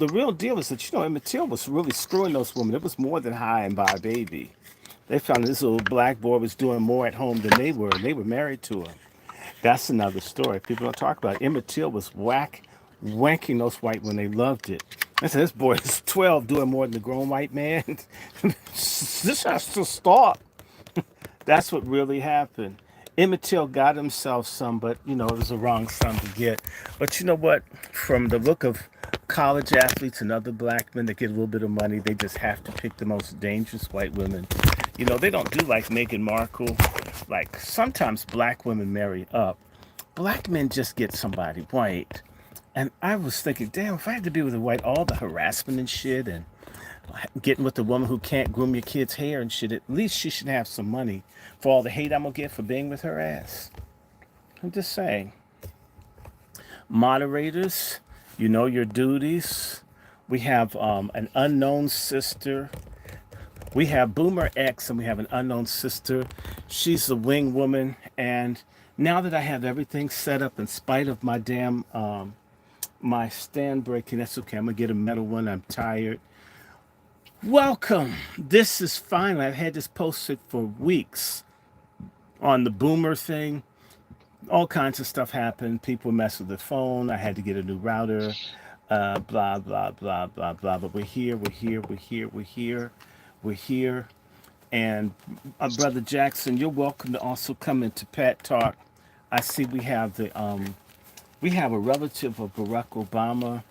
the real deal is that, Emmett Till was really screwing those women. It was more than high and buy a baby. They found this little black boy was doing more at home than they were, and they were married to him. That's another story. People don't talk about it. Emmett Till was wanking those white when they loved it. I said, this boy is 12 doing more than the grown white man. This has to stop. That's what really happened. Emmett Till got himself some, but it was the wrong son to get. But you know what? From the look of college athletes and other black men that get a little bit of money, they just have to pick the most dangerous white women. They don't do like Meghan Markle. Like sometimes black women marry up. Black men just get somebody white. And I was thinking, damn, if I had to be with a white, all the harassment and shit, and getting with the woman who can't groom your kid's hair and shit, at least she should have some money for all the hate I'm gonna get for being with her ass. I'm just saying. Moderators, you know your duties. We have an unknown sister. We have Boomer X and we have an unknown sister. She's the wing woman. And now that I have everything set up in spite of my damn my stand breaking, that's okay. I'm gonna get a metal one. I'm tired. Welcome. This is finally, I've had this posted for weeks on the Boomer thing. All kinds of stuff happened. People mess with the phone. I had to get a new router. Blah, blah, blah, blah, blah. But we're here, we're here, we're here, we're here, we're here. And Brother Jackson, you're welcome to also come into Pat Talk. I see we have a relative of Barack Obama,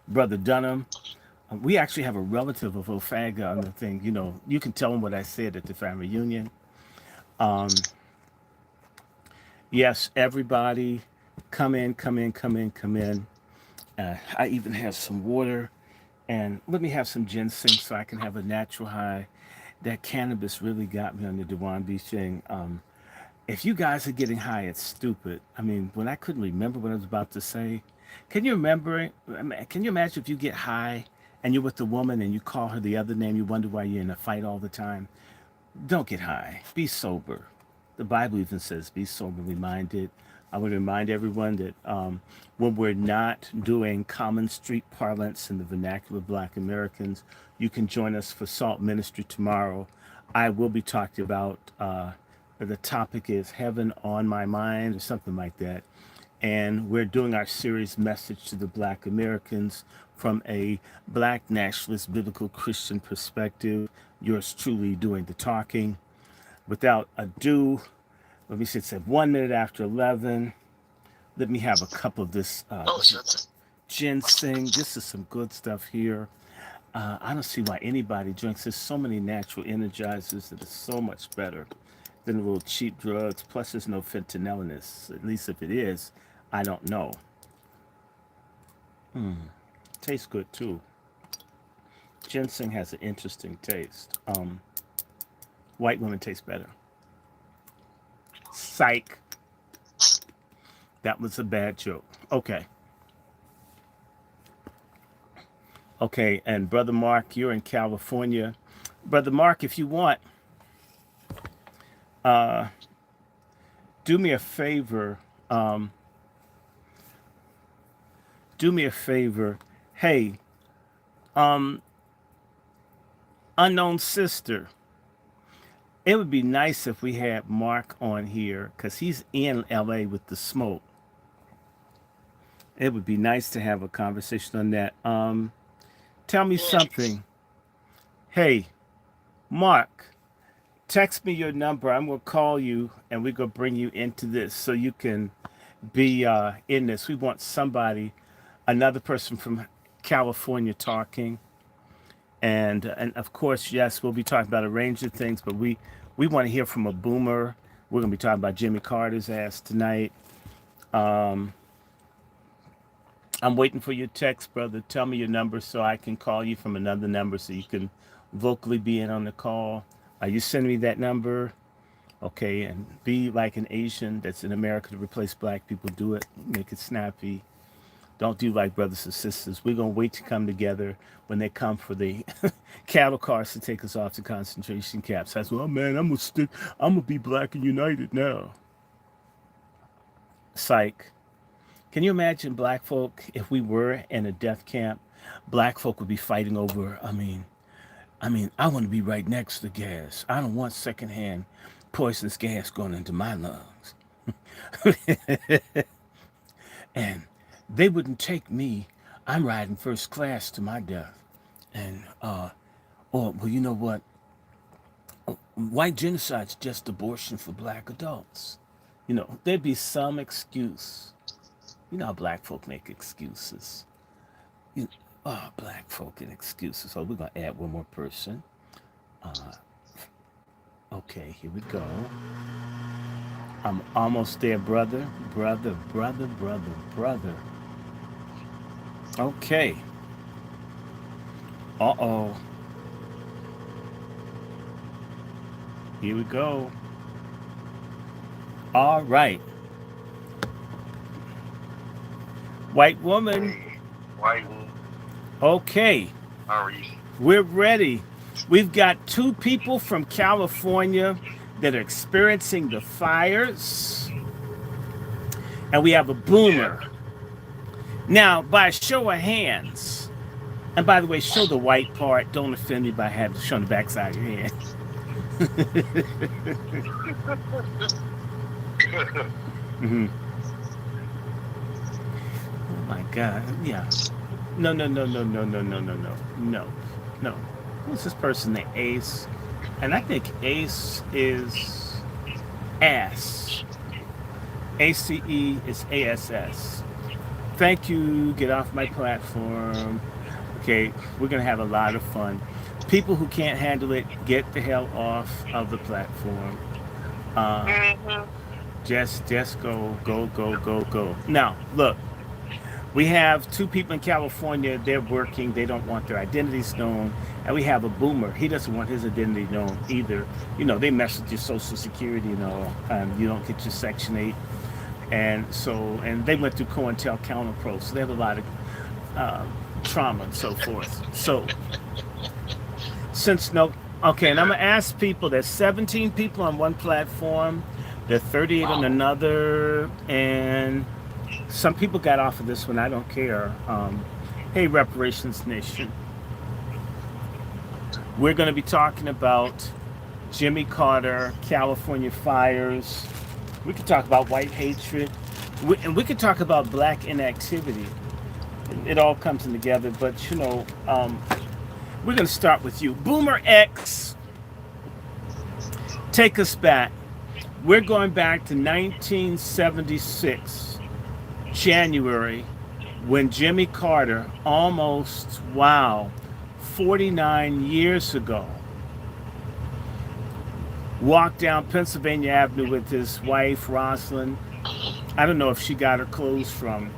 brother Dunham. We actually have a relative of Ofaga on the thing. You can tell him what I said at the family reunion. Um, yes, everybody, come in, come in, come in, come in. I even have some water, and let me have some ginseng so I can have a natural high. That cannabis really got me on the DrRandy thing. If you guys are getting high, it's stupid. I mean, when I couldn't remember what I was about to say, can you remember it? Can you imagine if you get high and you're with a woman and you call her the other name, you wonder why you're in a fight all the time? Don't get high. Be sober. The Bible even says, be soberly minded. I would remind everyone that when we're not doing common street parlance in the vernacular of Black Americans, you can join us for Salt Ministry tomorrow. I will be talking about, the topic is Heaven on My Mind or something like that. And we're doing our series Message to the Black Americans from a Black nationalist biblical Christian perspective. Yours truly doing the talking. Without ado, let me see, it's at 1 minute after 11. Let me have a cup of this ginseng. This is some good stuff here. I don't see why anybody drinks. There's so many natural energizers that are so much better than the little cheap drugs. Plus, there's no fentanyl in this. At least if it is, I don't know. Tastes good too. Ginseng has an interesting taste. White women taste better. Psych. That was a bad joke. Okay. Okay, and Brother Mark, you're in California. Brother Mark, if you want, uh, do me a favor. Do me a favor. Hey, um, unknown sister. It would be nice if we had Mark on here because he's in LA with the smoke. It would be nice to have a conversation on that. Tell me something. Hey, Mark, text me your number. I'm going to call you and we're going to bring you into this so you can be in this. We want somebody, another person from California talking. And of course, yes, we'll be talking about a range of things, but we want to hear from a boomer. We're going to be talking about Jimmy Carter's ass tonight. Um, I'm waiting for your text, brother. Tell me your number so I can call you from another number so you can vocally be in on the call. You send me that number, okay? And be like an Asian that's in America to replace black people. Do it. Make it snappy. Don't do like brothers and sisters. We're going to wait to come together when they come for the cattle cars to take us off to concentration camps. That's, well, man, I'm going to be black and united now. Psych. Can you imagine black folk if we were in a death camp? Black folk would be fighting over. I want to be right next to the gas. I don't want secondhand poisonous gas going into my lungs. And they wouldn't take me. I'm riding first class to my death. And or well, you know what? White genocide's just abortion for black adults. There'd be some excuse. You know how black folk make excuses. You, black folk and excuses. So we're gonna add one more person. Okay, here we go. I'm almost there, brother, brother, brother, brother, brother. Okay. Uh-oh. Here we go. All right. White woman. Hey, white. Okay. How are you? We're ready. We've got two people from California that are experiencing the fires. And we have a boomer. Yeah. Now, by a show of hands, and by the way, show the white part. Don't offend me by having to show the backside of your hand. Hmm. Oh my God. Yeah. No, no, no, no, no, no, no, no, no, no, no. Who's this person named Ace? And I think Ace is ass. ACE is ASS. Thank you. Get off my platform. Okay, we're gonna have a lot of fun. People who can't handle it, get the hell off of the platform. Uh, Mhm. just go, go, go, go, go. Now, look, we have two people in California. They're working. They don't want their identities known. And we have a boomer. He doesn't want his identity known either. They mess with your social security and all. You don't get your Section 8. And they went through COINTELCOUNTERPRO. So they have a lot of uh, trauma and so forth. So since no, okay, and I'm gonna ask people. There's 17 people on one platform. There are 38 on Wow. another, and some people got off of this one. I don't care. Hey, Reparations Nation. We're going to be talking about Jimmy Carter, California fires. We could talk about white hatred. And we could talk about black inactivity. It all comes in together. But, we're going to start with you. Boomer X, take us back. We're going back to 1976, January, when Jimmy Carter, almost, wow, 49 years ago, walked down Pennsylvania Avenue with his wife, Rosalind. I don't know if she got her clothes from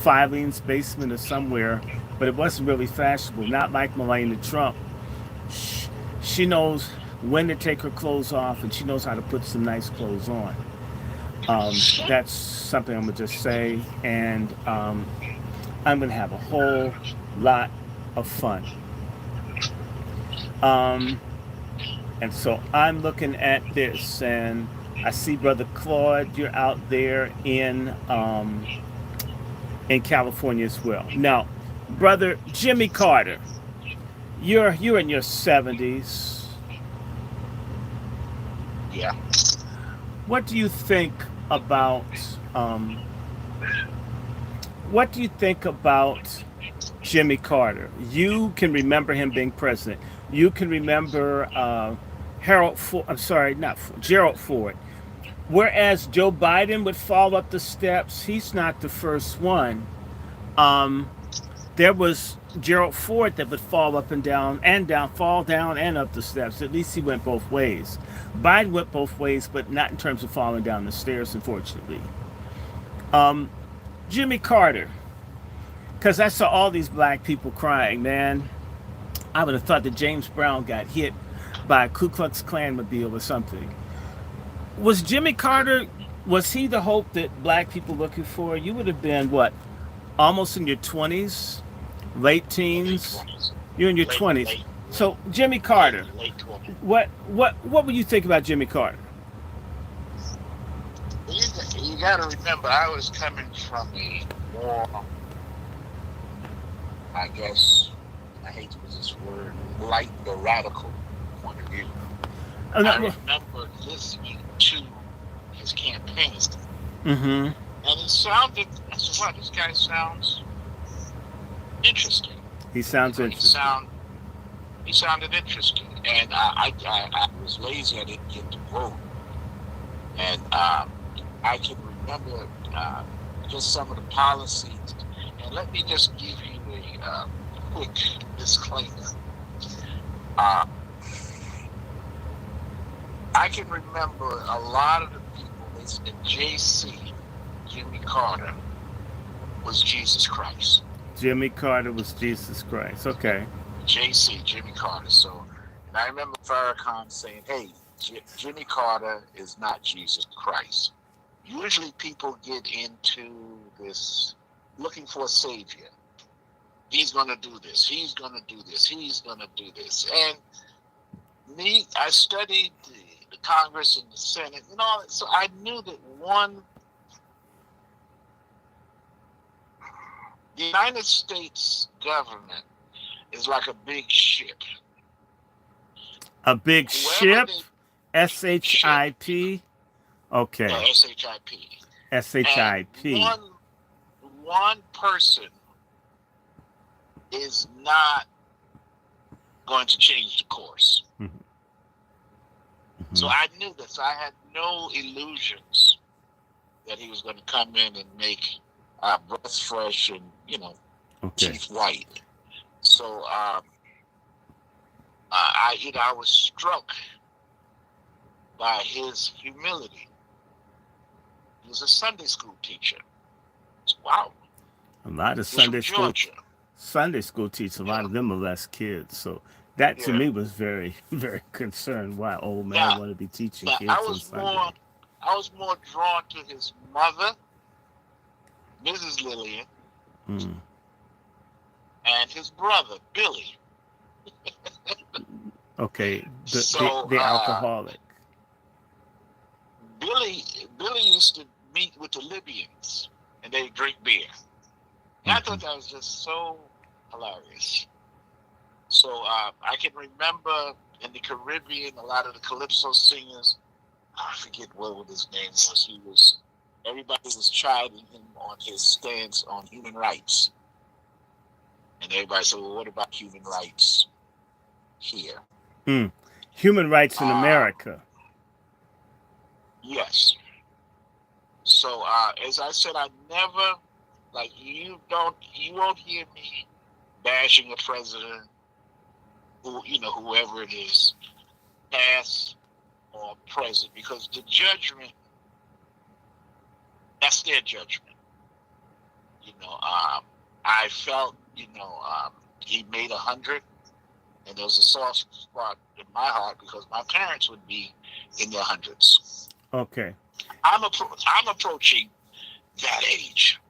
Filene's basement or somewhere, but it wasn't really fashionable, not like Melania Trump. She knows when to take her clothes off, and she knows how to put some nice clothes on. That's something I'm gonna just say, and I'm gonna have a whole lot of fun. Um, and so I'm looking at this, and I see Brother Claude. You're out there in California as well. Now, Brother Jimmy Carter, you're in your 70s. Yeah. What do you think about um, what do you think about Jimmy Carter? You can remember him being president. You can remember Harold Ford. I'm sorry, not Ford, Gerald Ford. Whereas Joe Biden would fall up the steps, he's not the first one. Um, there was Gerald Ford that would fall up and down, fall down and up the steps. At least he went both ways. Biden went both ways, but not in terms of falling down the stairs, unfortunately. Um, Jimmy Carter, because I saw all these black people crying, man. I would have thought that James Brown got hit by a Ku Klux Klan mobile or something. Was Jimmy Carter, was he the hope that black people looking for? You would have been, what, almost in your 20s, late Late teens? 20s. You're in your Late, 20s. late, So Jimmy late, Carter, late 20s. what would you think about Jimmy Carter? You got to remember, I was coming from a more, I guess, and I hate to use this word, enlightened or radical point of view. Oh, I no, remember listening to his campaigns, mm-hmm. and it sounded. I said, "Wow, this guy sounds interesting." He sounds He interesting. sounded interesting, and I was lazy. I didn't get to vote, and I can remember just some of the policies. And let me just give you a quick disclaimer. Uh, I can remember a lot of the people. They said JC, Jimmy Carter, was Jesus Christ. Jimmy Carter was Jesus Christ. Okay. JC, Jimmy Carter. So, and I remember Farrakhan saying, "Hey, Jimmy Carter is not Jesus Christ." Usually, people get into this looking for a savior. He's going to do this. He's going to do this. He's going to do this. And me, I studied the Congress and the Senate and all that, so I knew that the United States government is like a big ship. A big Whoever ship. they ship, SHIP. Okay. SHIP, and SHIP. one person is not going to change the course. Mm-hmm. So I knew this. I had no illusions that he was going to come in and make breath fresh and Okay. teeth white. So I was struck by his humility. He was a Sunday school teacher. Wow. A lot of He was from Georgia. Sunday school teachers, a lot Yeah. of them molest kids. So that to Yeah. me was very, very concerned. Why old man Now, want to be teaching now I kids on was more Sunday? I was more drawn to his mother, Mrs. Lillian, Mm. and his brother, Billy. Okay, So the alcoholic. Billy used to meet with the Libyans and they drink beer. And I Mm-hmm. thought that was just so hilarious. So I can remember in the Caribbean, a lot of the calypso singers. I forget what his name was. Everybody was chiding him on his stance on human rights, and everybody said, "Well, what about human rights here?" Mm. Human rights in Uh, America. yes. So as I said, I never you won't hear me bashing a president whoever it is, past or present, because the judgment, that's their judgment. I felt, he made 100, and there was a soft spot in my heart because my parents would be in their hundreds. Okay. I'm approaching that age.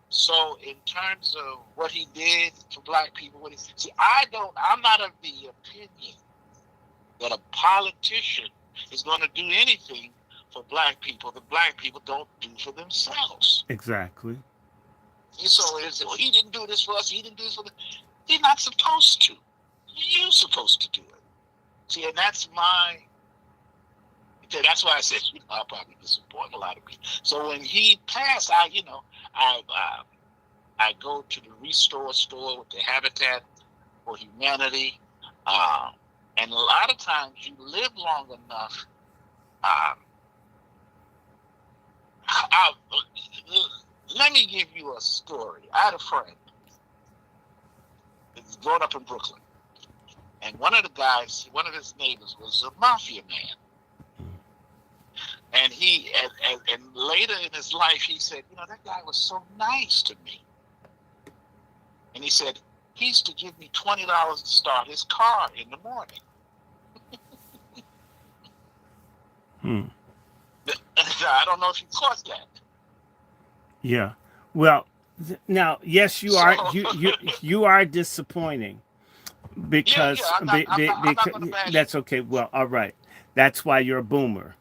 So in terms of what he did for black people, I'm not of the opinion that a politician is going to do anything for black people that black people don't do for themselves. Exactly. So well, he didn't do this for us. He didn't do this for them. He's not supposed to. You're supposed to do it. See, and that's why I said, I'll probably disappoint a lot of people. So when he passed, I go to the Restore store with the Habitat for Humanity, and a lot of times you live long enough. Let me give you a story. I had a friend that was growing up in Brooklyn, and one of his neighbors was a mafia man. And and later in his life, he said, that guy was so nice to me. And he said, he used to give me $20 to start his car in the morning. I don't know if you caught that. Yeah. Well, now, yes, you are disappointing because I'm not going to bash that's okay. Well, all right. That's why you're a boomer.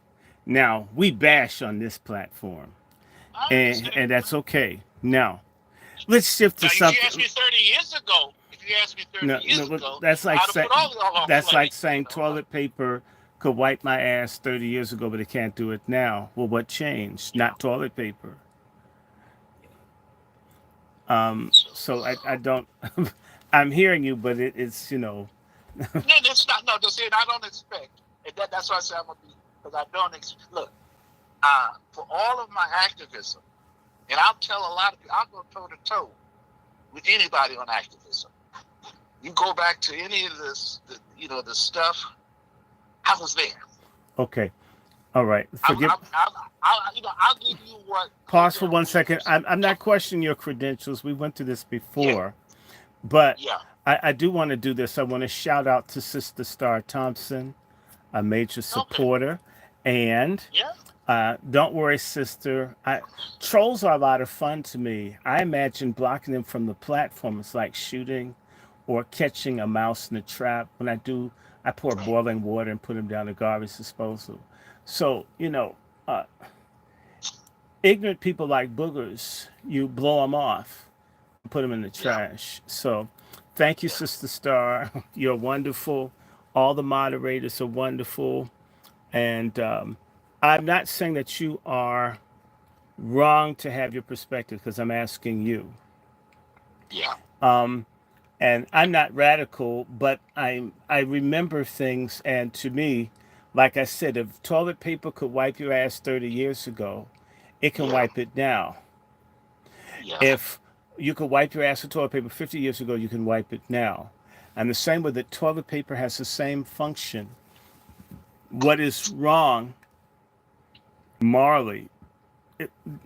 Now, we bash on this platform. I understand. and that's okay. Now, let's shift to Now, if you asked something. me 30 years ago, if you asked me 30 No, no, years but ago, that's like I'd have put saying all y'all on that's like play. saying toilet paper could wipe my ass 30 years ago, but it can't do it now. Well, what changed? Yeah. Not toilet paper. Yeah. So, So I don't. I'm hearing you, but it's no, that's not. No, just saying I don't expect. And that's why I say I'm gonna be because I don't look. For all of my activism, and I'll tell a lot of people, I'll go toe to toe with anybody on activism. You go back to any of this, the stuff. I was there. okay. All right. Forgive. I'll give you what Pause for Cordell 1 second. Williams I'm not told me. questioning your credentials. We went through this Yeah, before, but yeah, I do want to do this. I want to shout out to Sister Star Thompson, a major okay, supporter, and yeah, don't worry, sister. Trolls are a lot of fun to me. I imagine blocking them from the platform is like shooting or catching a mouse in a trap. When I do, I pour right, boiling water and put them down the garbage disposal. So, uh, ignorant people like boogers, you blow them off and put them in the yeah, trash. So, thank you, yeah, Sister Star. You're wonderful. All the moderators are wonderful. And I'm not saying that you are wrong to have your perspective because I'm asking you. yeah, And I'm not radical, but I remember things. And to me, like I said, if toilet paper could wipe your ass 30 years ago, it can yeah, wipe it now. yeah, If you could wipe your ass with toilet paper 50 years ago, you can wipe it now. And the same way that toilet paper has the same function. What is wrong morally,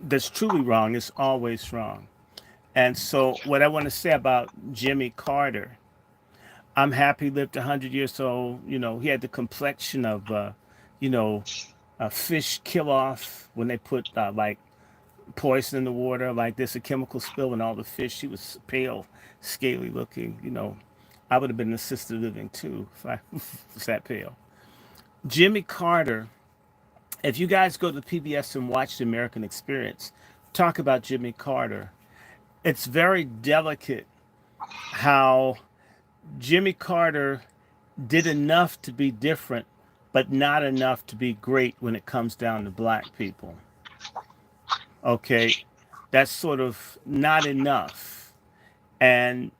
that's truly wrong, is always wrong. And so, okay, what I want to say about Jimmy Carter, I'm happy he lived 100 years old. He had the complexion of, you know, a fish kill off when they put like poison in the water, like there's a chemical spill and all the fish. He was pale, scaly looking. I would have been assisted living too if I was that pale. Jimmy Carter, if you guys go to PBS and watch the American Experience, talk about Jimmy Carter. It's very delicate how Jimmy Carter did enough to be different, but not enough to be great when it comes down to black people. Okay, that's sort of not enough. And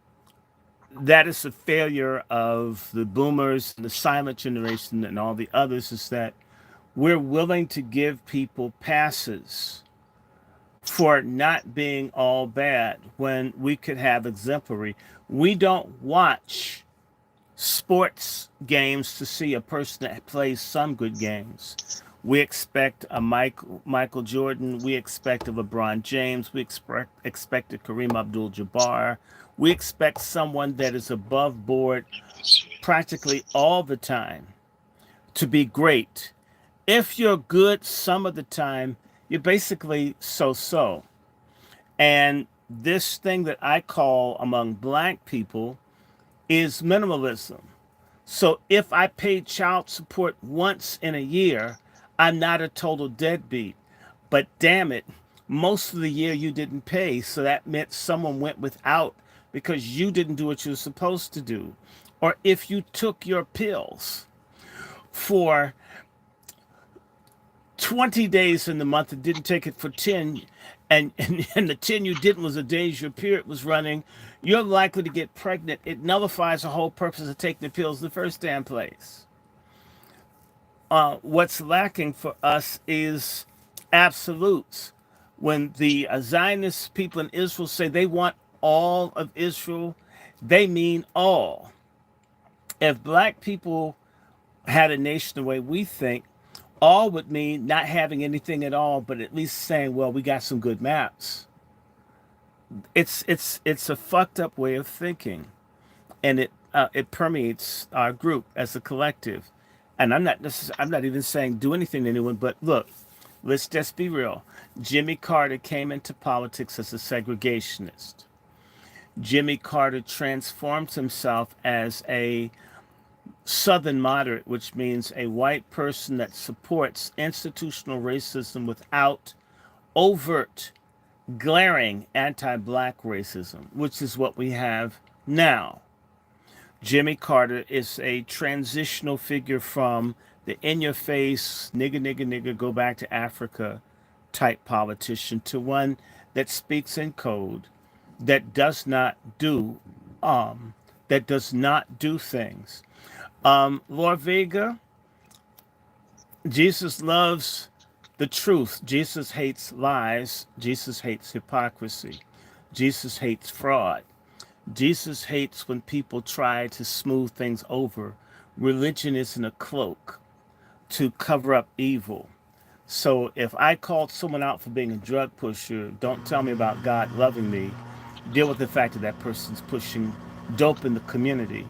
that is a failure of the boomers, the silent generation, and all the others is that we're willing to give people passes for not being all bad when we could have exemplary. We don't watch sports games to see a person that plays some good games. We expect a Michael Jordan. We expect a LeBron James. We expect a Kareem Abdul-Jabbar. We expect someone that is above board practically all the time to be great. If you're good some of the time, you're basically so-so. And this thing that I call among black people is minimalism. So if I paid child support once in a year, I'm not a total deadbeat. But damn it, most of the year you didn't pay. So that meant someone went without because you didn't do what you were supposed to do. Or if you took your pills for 20 days in the month and didn't take it for 10, and the 10 you didn't was the days your period was running, you're likely to get pregnant. It nullifies the whole purpose of taking the pills in the first damn place. What's lacking for us is absolutes. When the Zionist people in Israel say they want all of Israel, they mean all. If black people had a nation the way we think, all would mean not having anything at all, but at least saying, well, we got some good maps. It's a fucked up way of thinking, and it permeates our group as a collective. And I'm not even saying do anything to anyone, but look, let's just be real. Jimmy Carter came into politics as a segregationist. Jimmy Carter transformed himself as a Southern moderate, which means a white person that supports institutional racism without overt, glaring anti-black racism, which is what we have now. Jimmy Carter is a transitional figure from the in-your-face, nigga, nigga, nigga, go back to Africa type politician to one that speaks in code, that does not do, that does not do things. Laura Vega, Jesus loves the truth. Jesus hates lies. Jesus hates hypocrisy. Jesus hates fraud. Jesus hates when people try to smooth things over. Religion isn't a cloak to cover up evil. So if I called someone out for being a drug pusher, don't tell me about God loving me. Deal with the fact that that person's pushing dope in the community.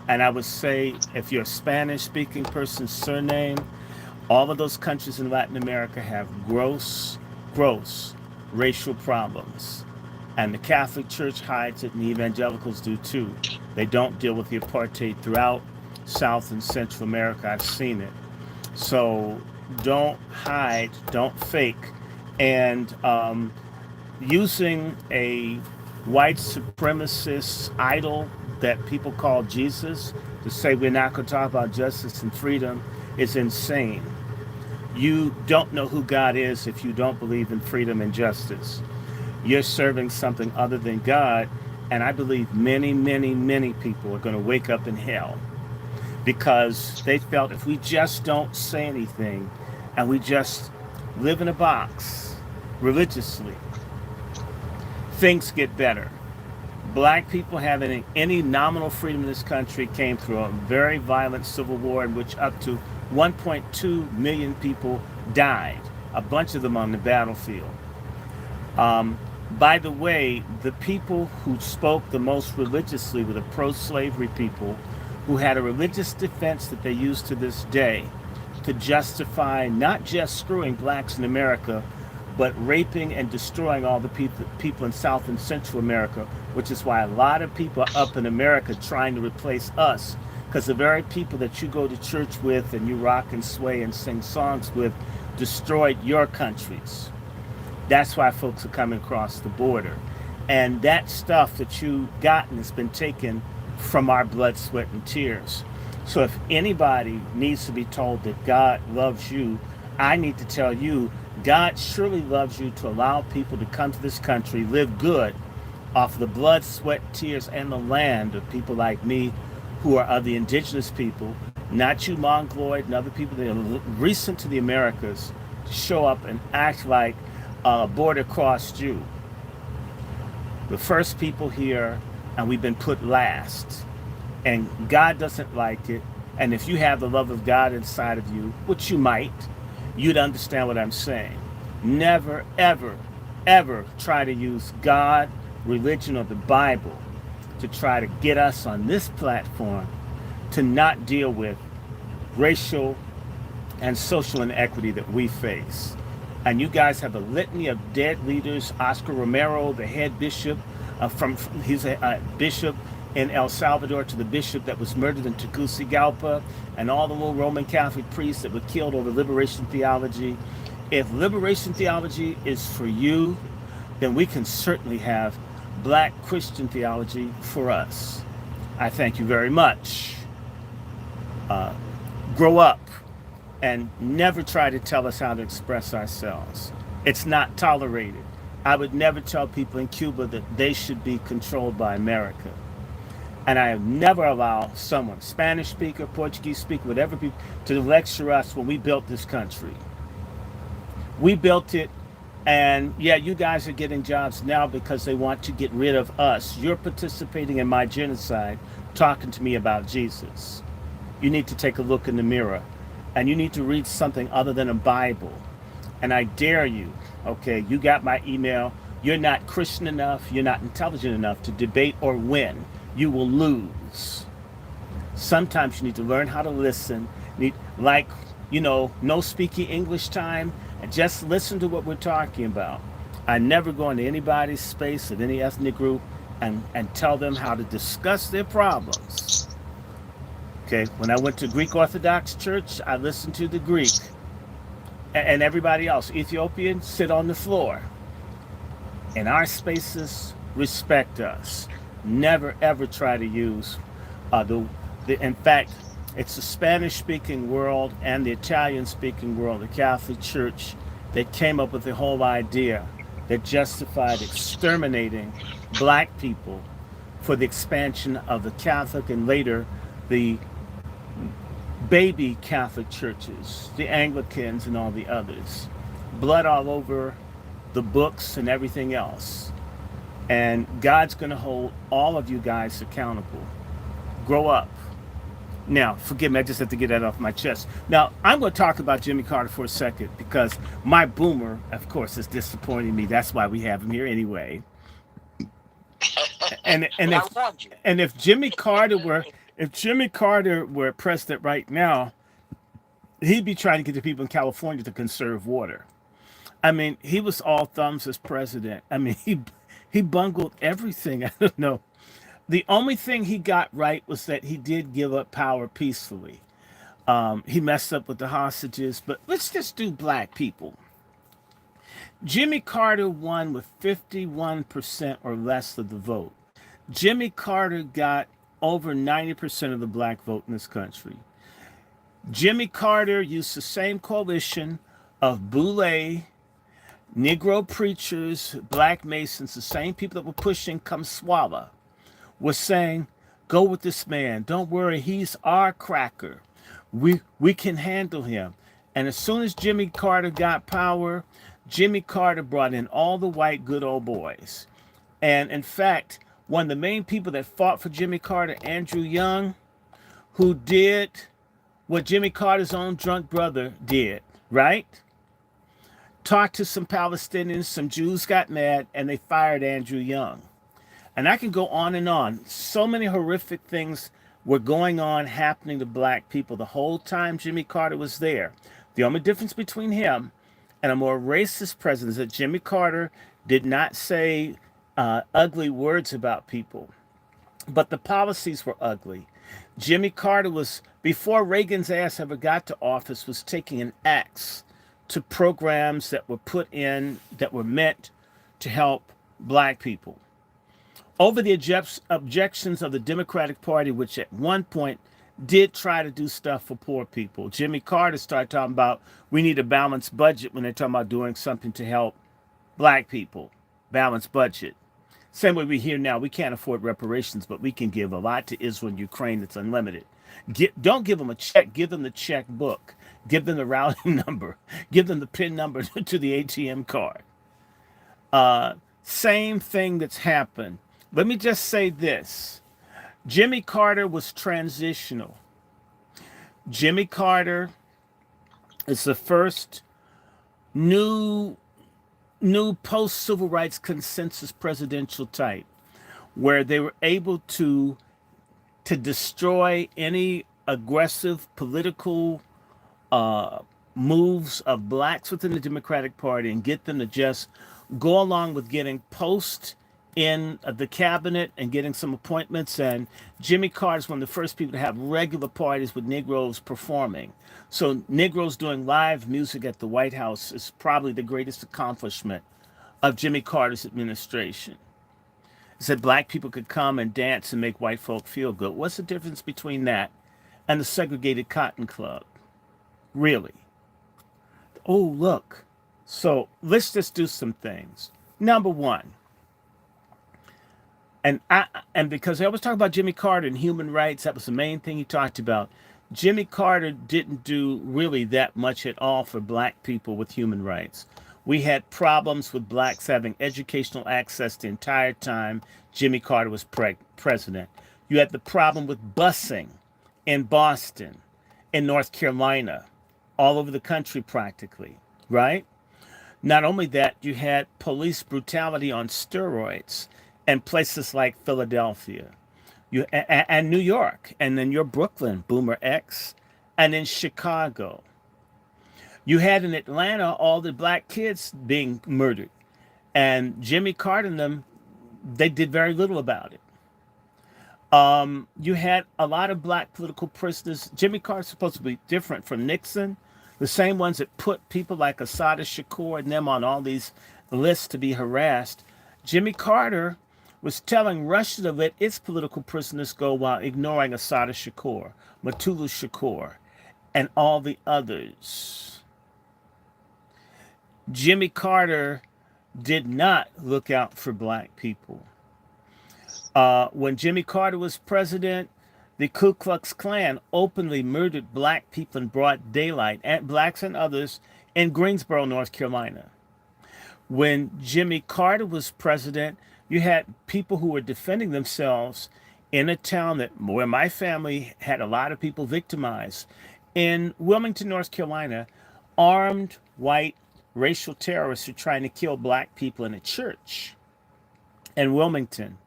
And I would say if you're a Spanish speaking person's surname, all of those countries in Latin America have gross, gross racial problems. And the Catholic Church hides it, and the evangelicals do too. They don't deal with the apartheid throughout South and Central America. I've seen it. So don't hide, don't fake. And using a white supremacist idol that people call Jesus to say we're not going to talk about justice and freedom is insane. You don't know who God is if you don't believe in freedom and justice. You're serving something other than God, and I believe many, many, many people are going to wake up in hell because they felt if we just don't say anything and we just live in a box religiously, things get better. Black people having any nominal freedom in this country came through a very violent civil war in which up to 1.2 million people died, a bunch of them on the battlefield. By the way, the people who spoke the most religiously were the pro-slavery people who had a religious defense that they use to this day to justify not just screwing blacks in America, but raping and destroying all the people in South and Central America, which is why a lot of people are up in America trying to replace us, because the very people that you go to church with and you rock and sway and sing songs with destroyed your countries. That's why folks are coming across the border. And that stuff that you gotten has been taken from our blood, sweat, and tears. So if anybody needs to be told that God loves you, I need to tell you, God surely loves you to allow people to come to this country, live good off the blood, sweat, tears, and the land of people like me who are of the indigenous people, not you Mongoloid and other people that are recent to the Americas, to show up and act like border crossed you. The first people here, and we've been put last. And God doesn't like it. And if you have the love of God inside of you, which you might, you'd understand what I'm saying. Never, ever, ever try to use God, religion, or the Bible to try to get us on this platform to not deal with racial and social inequity that we face. And you guys have a litany of dead leaders. Oscar Romero, the head bishop, he's a bishop in El Salvador, to the bishop that was murdered in Tegucigalpa, and all the little Roman Catholic priests that were killed over liberation theology. If liberation theology is for you, then we can certainly have black Christian theology for us. I thank you very much. Grow up and never try to tell us how to express ourselves. It's not tolerated. I would never tell people in Cuba that they should be controlled by America. And I have never allowed someone, Spanish speaker, Portuguese speaker, whatever people, to lecture us when we built this country. We built it, and yeah, you guys are getting jobs now because they want to get rid of us. You're participating in my genocide, talking to me about Jesus. You need to take a look in the mirror, and you need to read something other than a Bible. And I dare you, okay, you got my email. You're not Christian enough, you're not intelligent enough to debate or win. You will lose. Sometimes you need to learn how to listen. No speaking English time, and just listen to what we're talking about. I never go into anybody's space of any ethnic group and tell them how to discuss their problems. Okay, when I went to Greek Orthodox Church, I listened to the Greek. and everybody else. Ethiopians sit on the floor. In our spaces, respect us. Never ever try to use the. In fact, it's the Spanish-speaking world and the Italian-speaking world, the Catholic Church, that came up with the whole idea that justified exterminating black people for the expansion of the Catholic and later the baby Catholic churches, the Anglicans and all the others. Blood all over the books and everything else. And God's going to hold all of you guys accountable. Grow up. Now, forgive me, I just have to get that off my chest. Now, I'm going to talk about Jimmy Carter for a second because my boomer, of course, is disappointing me. That's why we have him here anyway. And But I if warned you. and if Jimmy Carter were president right now, he'd be trying to get the people in California to conserve water. I mean, he was all thumbs as president. I mean, he bungled everything. I don't know. The only thing he got right was that he did give up power peacefully. He messed up with the hostages, but let's just do black people. Jimmy Carter won with 51% or less of the vote. Jimmy Carter got over 90% of the black vote in this country. Jimmy Carter used the same coalition of Boule, Negro preachers, black Masons, the same people that were pushing Come Swallow, was saying, go with this man. Don't worry, he's our cracker. We can handle him. And as soon as Jimmy Carter got power, Jimmy Carter brought in all the white good old boys. And in fact, one of the main people that fought for Jimmy Carter, Andrew Young, who did what Jimmy Carter's own drunk brother did, right? Talked to some Palestinians, some Jews got mad, and they fired Andrew Young. And I can go on and on. So many horrific things were going on, happening to black people the whole time Jimmy Carter was there. The only difference between him and a more racist president is that Jimmy Carter did not say ugly words about people, but the policies were ugly. Jimmy Carter was, before Reagan's ass ever got to office, was taking an axe to programs that were put in that were meant to help black people. Over the objections of the Democratic Party, which at one point did try to do stuff for poor people. Jimmy Carter started talking about we need a balanced budget when they're talking about doing something to help black people. Balanced budget. Same way we hear now, we can't afford reparations, but we can give a lot to Israel and Ukraine that's unlimited. Don't give them a check, give them the checkbook. Give them the routing number. Give them the PIN number to the ATM card. Same thing that's happened. Let me just say this. Jimmy Carter was transitional. Jimmy Carter is the first new post-civil rights consensus presidential type where they were able to destroy any aggressive political moves of blacks within the Democratic Party and get them to just go along with getting post in the cabinet and getting some appointments. And Jimmy Carter is one of the first people to have regular parties with Negroes performing. So Negroes doing live music at the White House is probably the greatest accomplishment of Jimmy Carter's administration. It said black people could come and dance and make white folk feel good. What's the difference between that and the segregated Cotton Club? Really? Oh, look. So let's just do some things. Number one, and because I was talking about Jimmy Carter and human rights, that was the main thing he talked about. Jimmy Carter didn't do really that much at all for black people with human rights. We had problems with blacks having educational access the entire time Jimmy Carter was president. You had the problem with busing in Boston, in North Carolina, all over the country practically, right? Not only that, you had police brutality on steroids in places like Philadelphia, and New York, and then your Brooklyn, Boomer X, and in Chicago. You had in Atlanta all the black kids being murdered, and Jimmy Carter and them, they did very little about it. You had a lot of black political prisoners. Jimmy Carter's supposed to be different from Nixon. the same ones that put people like Assata Shakur and them on all these lists to be harassed. Jimmy Carter was telling Russia to let its political prisoners go while ignoring Assata Shakur, Matulu Shakur, and all the others. Jimmy Carter did not look out for black people. When Jimmy Carter was president, the Ku Klux Klan openly murdered black people in broad daylight, and blacks and others, in Greensboro, North Carolina. When Jimmy Carter was president, you had people who were defending themselves in a town where my family had a lot of people victimized. In Wilmington, North Carolina, armed white racial terrorists were trying to kill black people in a church in Wilmington.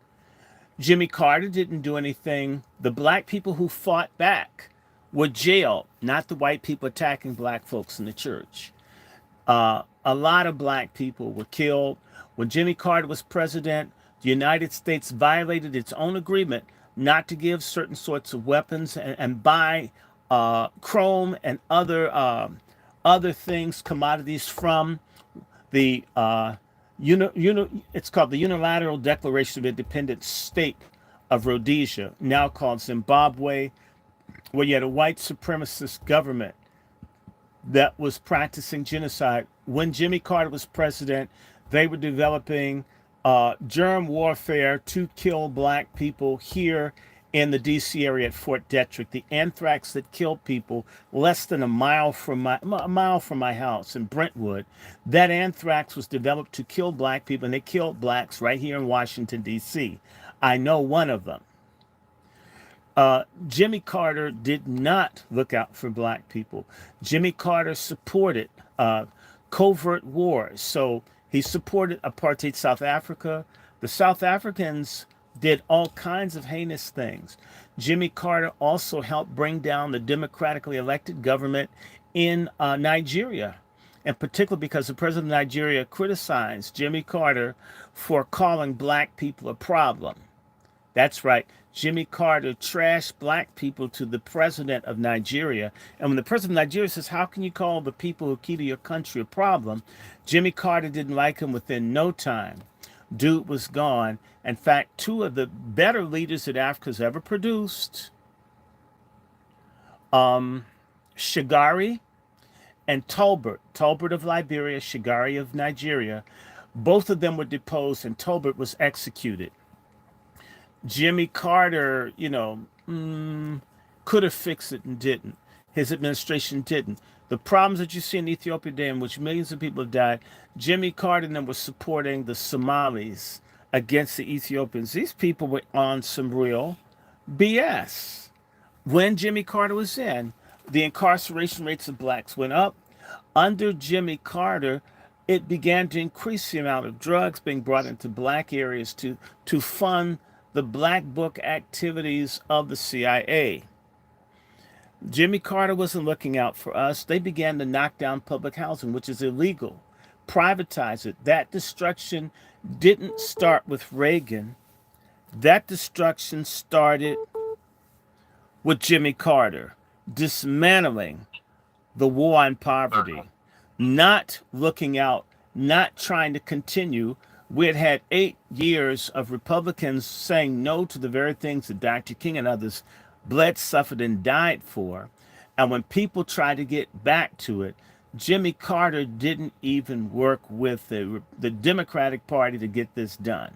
Jimmy Carter didn't do anything. The black people who fought back were jailed, not the white people attacking black folks in the church. A lot of black people were killed. When Jimmy Carter was president, the United States violated its own agreement not to give certain sorts of weapons and buy chrome and other things, commodities from the it's called the Unilateral Declaration of Independent State of Rhodesia, now called Zimbabwe, where you had a white supremacist government that was practicing genocide. When Jimmy Carter was president, they were developing germ warfare to kill black people here in the D.C. area at Fort Detrick. The anthrax that killed people less than a mile from my house in Brentwood. That anthrax was developed to kill black people, and they killed blacks right here in Washington, D.C. I know one of them. Jimmy Carter did not look out for black people. Jimmy Carter supported covert wars. So he supported apartheid South Africa. The South Africans did all kinds of heinous things. Jimmy Carter also helped bring down the democratically elected government in Nigeria, and particularly because the president of Nigeria criticized Jimmy Carter for calling black people a problem. That's right. Jimmy Carter trashed black people to the president of Nigeria. And when the president of Nigeria says, how can you call the people who key to your country a problem? Jimmy Carter didn't like him within no time. Dude was gone. In fact, two of the better leaders that Africa's ever produced, Shagari and Tolbert of Liberia, Shagari of Nigeria, both of them were deposed and Tolbert was executed. Jimmy Carter, could have fixed it and didn't. His administration didn't. The problems that you see in Ethiopia today, in which millions of people have died, Jimmy Carter and them was supporting the Somalis against the Ethiopians. These people were on some real BS. When Jimmy Carter was in, the incarceration rates of blacks went up. Under Jimmy Carter, it began to increase the amount of drugs being brought into black areas to fund the black book activities of the CIA. Jimmy Carter wasn't looking out for us. They began to knock down public housing, which is illegal, privatize it. That destruction didn't start with Reagan. That destruction started with Jimmy Carter, dismantling the war on poverty, not looking out, not trying to continue. We had 8 years of Republicans saying no to the very things that Dr. King and others bled, suffered, and died for. And when people tried to get back to it, Jimmy Carter didn't even work with the Democratic Party to get this done.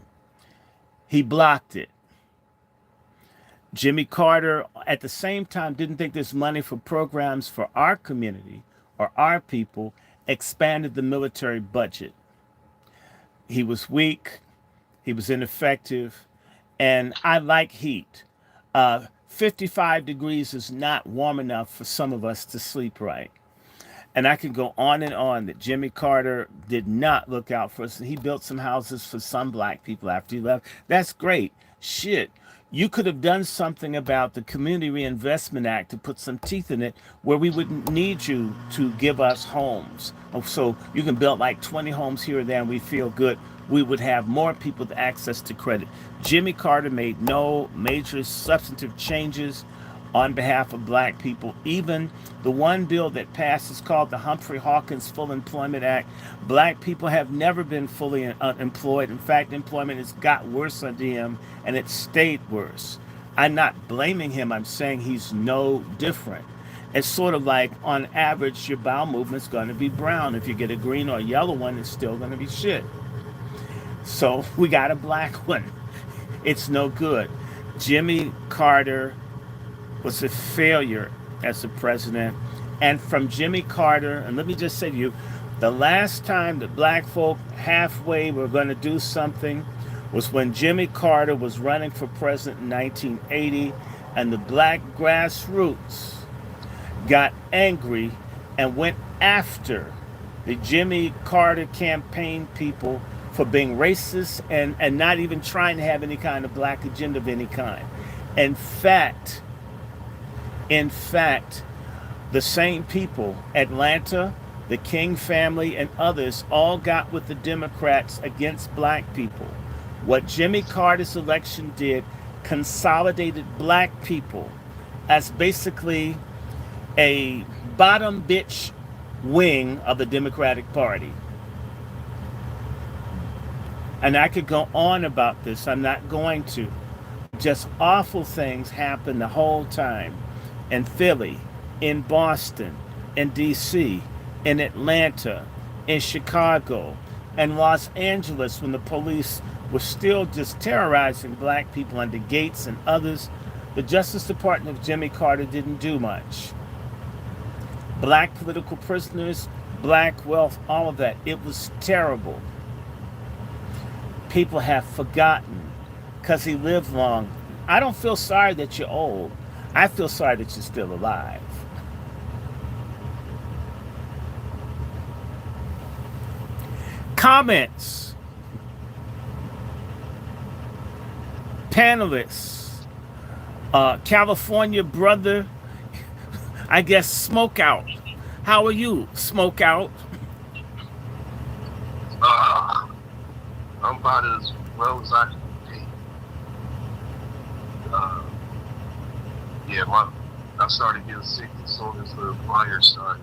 He blocked it. Jimmy Carter, at the same time, didn't think there's money for programs for our community or our people, expanded the military budget. He was weak, he was ineffective, and I like heat. 55 degrees is not warm enough for some of us to sleep right. And I could go on and on that Jimmy Carter did not look out for us. He built some houses for some black people after he left. That's great. Shit. You could have done something about the Community Reinvestment Act to put some teeth in it where we wouldn't need you to give us homes. So you can build like 20 homes here or there and we feel good. We would have more people with access to credit. Jimmy Carter made no major substantive changes. on behalf of black people. Even the one bill that passed is called the Humphrey Hawkins Full Employment Act. Black people have never been fully employed. In fact, employment has got worse under him, and it stayed worse. I'm not blaming him. I'm saying he's no different. It's sort of like, on average, your bowel movement's going to be brown. If you get a green or a yellow one, it's still going to be shit. So we got a black one. It's no good. Jimmy Carter was a failure as a president. And from Jimmy Carter, and let me just say to you, the last time that black folk halfway were going to do something was when Jimmy Carter was running for president in 1980, and the black grassroots got angry and went after the Jimmy Carter campaign people for being racist and not even trying to have any kind of black agenda of any kind. In fact, in fact, the same people, Atlanta, the King family, and others, all got with the Democrats against black people. What Jimmy Carter's election did consolidated black people as basically a bottom bitch wing of the Democratic Party. And I could go on about this. I'm not going to. Just awful things happen the whole time in Philly, in Boston, in D.C., in Atlanta, in Chicago, and Los Angeles, when the police were still just terrorizing black people under Gates and others. The Justice Department of Jimmy Carter didn't do much. Black political prisoners, black wealth, all of that. It was terrible. People have forgotten because he lived long. I don't feel sorry that you're old. I feel sorry that you're still alive. Comments. Panelists. California brother, I guess Smoke Out. How are you, Smoke Out? I'm about as well as I can be. I started getting sick as soon as the fire started.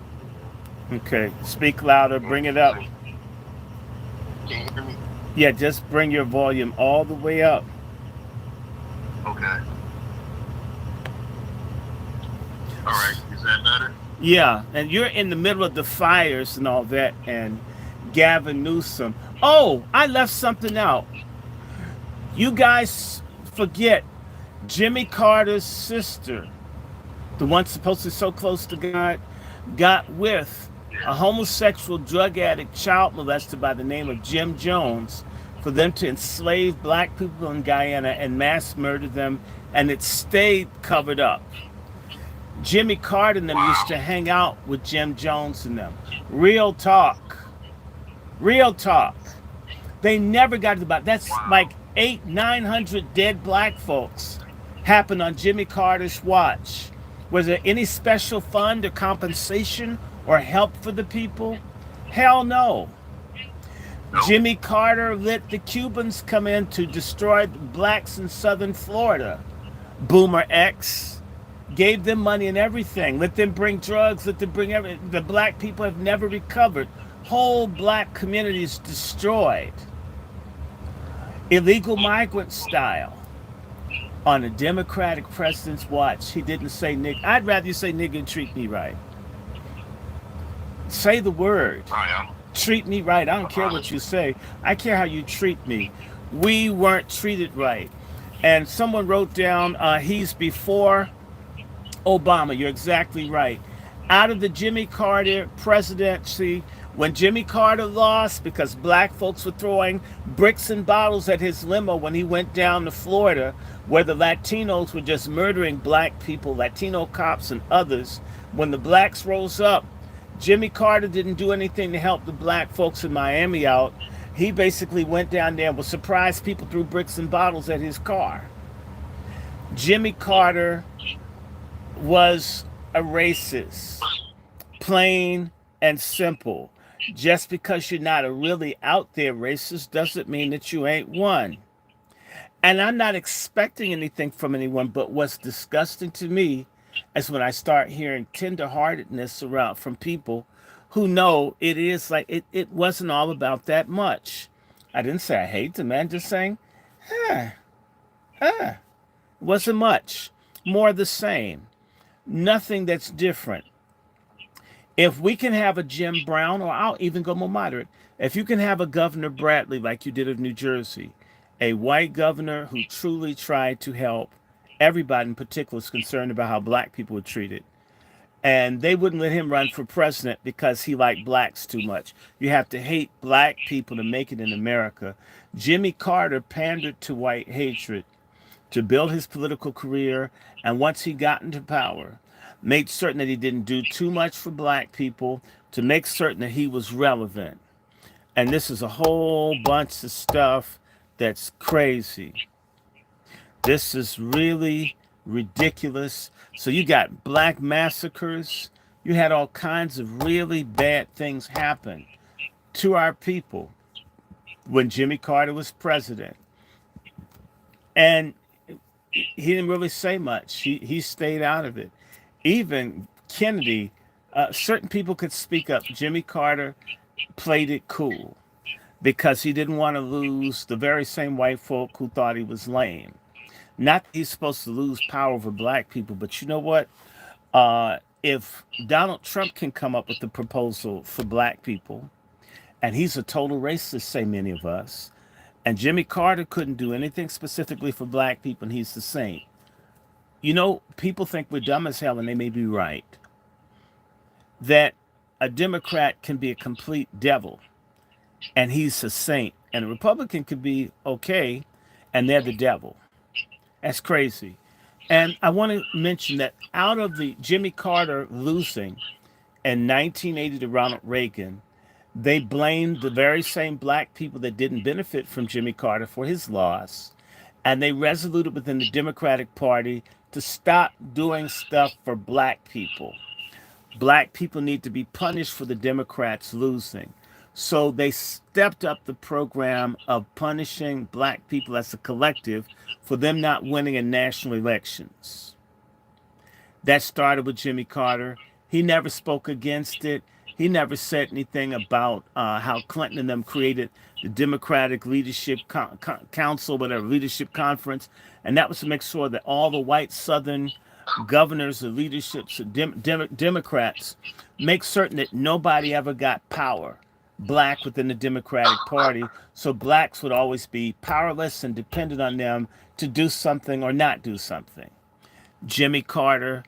Okay, speak louder, bring it up. Can you hear me? Yeah, just bring your volume all the way up. Okay. All right, is that better? Yeah, and you're in the middle of the fires and all that, and Gavin Newsom. Oh, I left something out. You guys forget Jimmy Carter's sister, the one supposed to be so close to God, got with a homosexual drug addict child molester by the name of Jim Jones for them to enslave black people in Guyana and mass murder them, and it stayed covered up. Jimmy Carter and them used to hang out with Jim Jones and them. Real talk. Real talk. They never got to the bottom. That's like 900 dead black folks happened on Jimmy Carter's watch. Was there any special fund or compensation or help for the people? Hell no. Jimmy Carter let the Cubans come in to destroy the blacks in southern Florida. Boomer X gave them money and everything. Let them bring drugs. Let them bring everything. The black people have never recovered. Whole black communities destroyed. Illegal migrant style. On a Democratic president's watch, he didn't say nigga. I'd rather you say nigga and treat me right. Say the word. Treat me right. I don't care what you say. I care how you treat me. We weren't treated right. And someone wrote down, he's before Obama. You're exactly right. Out of the Jimmy Carter presidency, when Jimmy Carter lost because black folks were throwing bricks and bottles at his limo when he went down to Florida, where the Latinos were just murdering black people, Latino cops and others, when the blacks rose up, Jimmy Carter didn't do anything to help the black folks in Miami out. He basically went down there and was surprised people threw bricks and bottles at his car. Jimmy Carter was a racist, plain and simple. Just because you're not a really out there racist doesn't mean that you ain't one. And I'm not expecting anything from anyone, but what's disgusting to me That's when I start hearing tenderheartedness around from people who know it is like it wasn't all about that much. I didn't say I hate the man, just saying, huh, huh, wasn't much. More of the same. Nothing that's different. If we can have a Jim Brown, or I'll even go more moderate, if you can have a Governor Bradley like you did of New Jersey, a white governor who truly tried to help everybody in particular is concerned about how black people were treated. And they wouldn't let him run for president because he liked blacks too much. You have to hate black people to make it in America. Jimmy Carter pandered to white hatred to build his political career, and once he got into power, made certain that he didn't do too much for black people to make certain that he was relevant. And this is a whole bunch of stuff that's crazy. This is really ridiculous. So you got black massacres. You had all kinds of really bad things happen to our people when Jimmy Carter was president. And he didn't really say much. He stayed out of it. Even Kennedy, certain people could speak up. Jimmy Carter played it cool because he didn't want to lose the very same white folk who thought he was lame. Not that he's supposed to lose power over black people, but you know what? If Donald Trump can come up with the proposal for black people, and he's a total racist, say many of us, and Jimmy Carter couldn't do anything specifically for black people, and he's the same. You know, people think we're dumb as hell, and they may be right. That a Democrat can be a complete devil, and he's a saint, and a Republican can be okay, and they're the devil. That's crazy. And I want to mention that out of the Jimmy Carter losing in 1980 to Ronald Reagan, they blamed the very same black people that didn't benefit from Jimmy Carter for his loss. And they resoluted within the Democratic Party to stop doing stuff for black people. Black people need to be punished for the Democrats losing. So they stepped up the program of punishing black people as a collective for them not winning in national elections. That started with Jimmy Carter. He never spoke against it. He never said anything about how Clinton and them created the Democratic Leadership Council, whatever, Leadership Conference. And that was to make sure that all the white Southern governors or leaderships, Democrats, make certain that nobody ever got power, black, within the Democratic Party. So blacks would always be powerless and dependent on them to do something or not do something. Jimmy Carter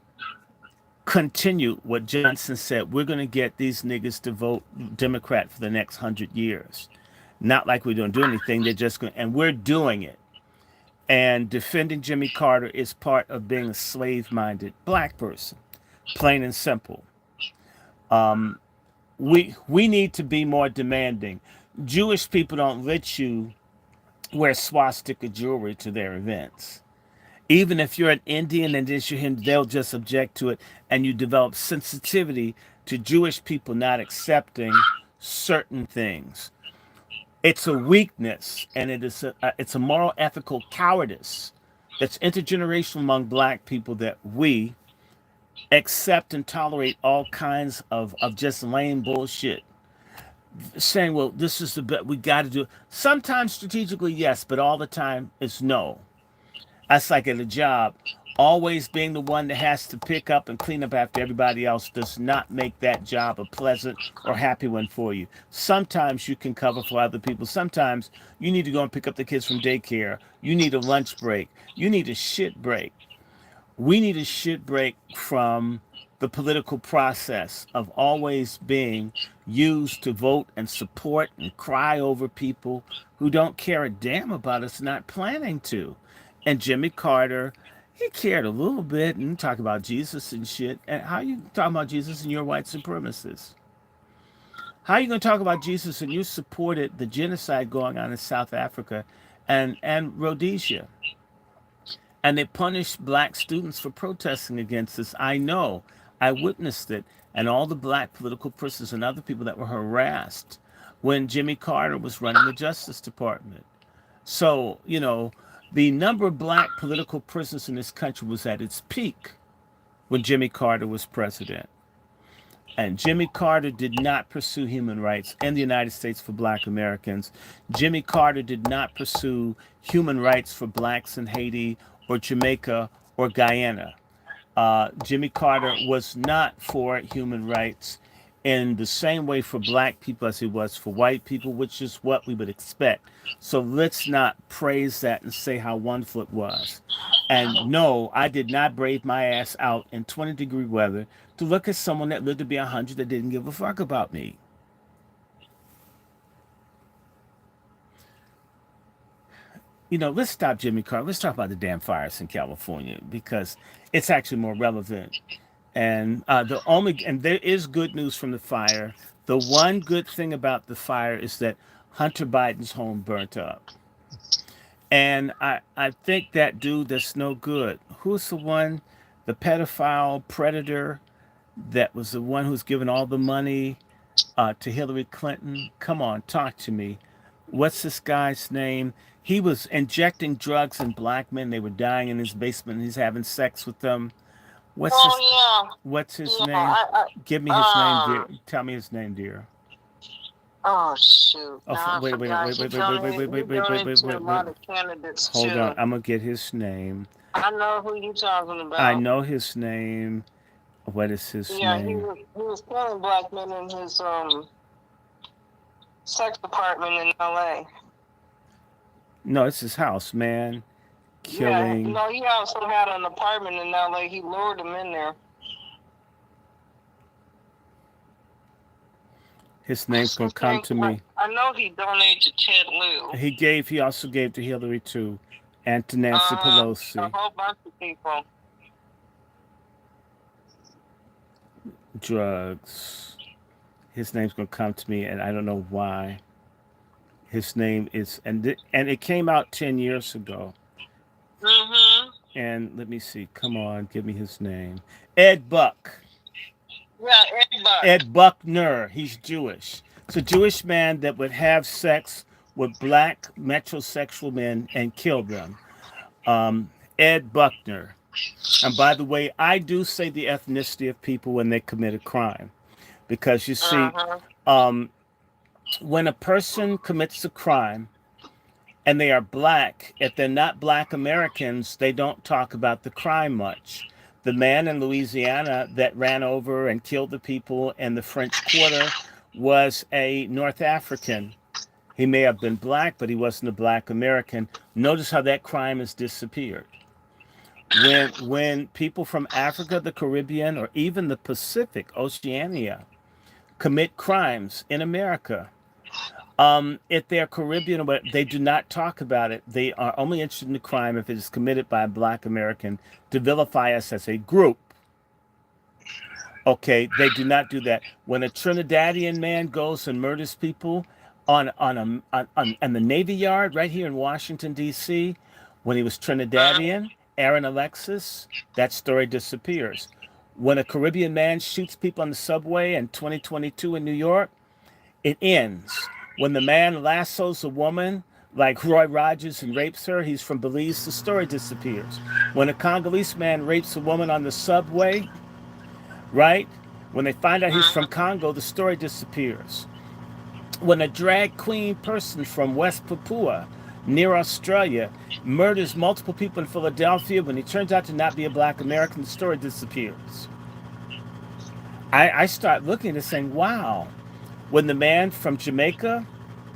continued what Johnson said. We're going to get these niggas to vote Democrat for the next 100 years. Not like we don't do anything. They're just going, and we're doing it. And defending Jimmy Carter is part of being a slave-minded black person, plain and simple. We need to be more demanding. Jewish people don't let you wear swastika jewelry to their events. Even if you're an Indian and it's your Hindu, they'll just object to it, and you develop sensitivity to Jewish people not accepting certain things. It's a weakness, and it's a moral, ethical cowardice that's intergenerational among black people that we accept and tolerate all kinds of just lame bullshit. Saying, well, this is the best, we got to do it. Sometimes strategically, yes, but all the time, it's no. That's like at a job. Always being the one that has to pick up and clean up after everybody else does not make that job a pleasant or happy one for you. Sometimes you can cover for other people. Sometimes you need to go and pick up the kids from daycare. You need a lunch break. You need a shit break. We need a shit break from the political process of always being used to vote and support and cry over people who don't care a damn about us not planning to. And Jimmy Carter, he cared a little bit and talk about Jesus and shit. And how you talking about Jesus and you're white supremacists? How are you going to talk about Jesus and you supported the genocide going on in South Africa and Rhodesia? And they punished black students for protesting against this. I know. I witnessed it. And all the black political prisoners and other people that were harassed when Jimmy Carter was running the Justice Department. So, you know, the number of black political prisoners in this country was at its peak when Jimmy Carter was president. And Jimmy Carter did not pursue human rights in the United States for black Americans. Jimmy Carter did not pursue human rights for blacks in Haiti or Jamaica or Guyana. Jimmy Carter was not for human rights in the same way for black people as he was for white people, which is what we would expect. So let's not praise that and say how wonderful it was. And no, I did not brave my ass out in 20-degree weather to look at someone that lived to be 100 that didn't give a fuck about me. Let's stop Jimmy Carter. Let's talk about the damn fires in California because it's actually more relevant. And there is good news from the fire. The one good thing about the fire is that Hunter Biden's home burnt up. And I think that dude that's no good. Who's the one, the pedophile predator that was the one who's given all the money to Hillary Clinton? Come on, talk to me. What's this guy's name? He was injecting drugs in black men. They were dying in his basement. And he's having sex with them. What's his name? Give me his name, dear. Tell me his name, dear. Oh shoot! Oh, No, wait, wait, wait, wait, wait, wait, wait, wait, wait, wait, wait, a wait, lot wait. of candidates Hold too. on, I'm gonna get his name. I know who you talking about. I know his name. What is his Yeah, name? he was killing black men in his sex department in L.A. No, it's his house, man. Yeah, Killing. no, he also had an apartment in L.A. He lured them in there. His name's gonna come to me. I know he donated to Ted Lieu. He also gave to Hillary too, and to Nancy A Pelosi. whole bunch of people. Drugs. His name's gonna come to me, and I don't know why. His name is, and it came out 10 years ago. Mm-hmm. And let me see. Come on, give me his name. Ed Buck. Yeah, everybody. Ed Buckner. He's Jewish. It's a Jewish man that would have sex with black metrosexual men and kill them. Ed Buckner. And by the way, I do say the ethnicity of people when they commit a crime. Because you see, when a person commits a crime and they are black, if they're not black Americans, they don't talk about the crime much. The man in Louisiana that ran over and killed the people in the French Quarter was a North African. He may have been black, but he wasn't a black American. Notice how that crime has disappeared. When people from Africa, the Caribbean, or even the Pacific, Oceania, commit crimes in America, if they're Caribbean, but they do not talk about it. They are only interested in the crime if it is committed by a black American to vilify us as a group. Okay, they do not do that. When a Trinidadian man goes and murders people on the Navy Yard right here in Washington, D.C., when he was Trinidadian, Aaron Alexis, that story disappears. When a Caribbean man shoots people on the subway in 2022 in New York, it ends. When the man lassos a woman like Roy Rogers and rapes her, he's from Belize, the story disappears. When a Congolese man rapes a woman on the subway, right? When they find out he's from Congo, the story disappears. When a drag queen person from West Papua, near Australia, murders multiple people in Philadelphia, when he turns out to not be a black American, the story disappears. I start looking at it saying, wow. When the man from Jamaica,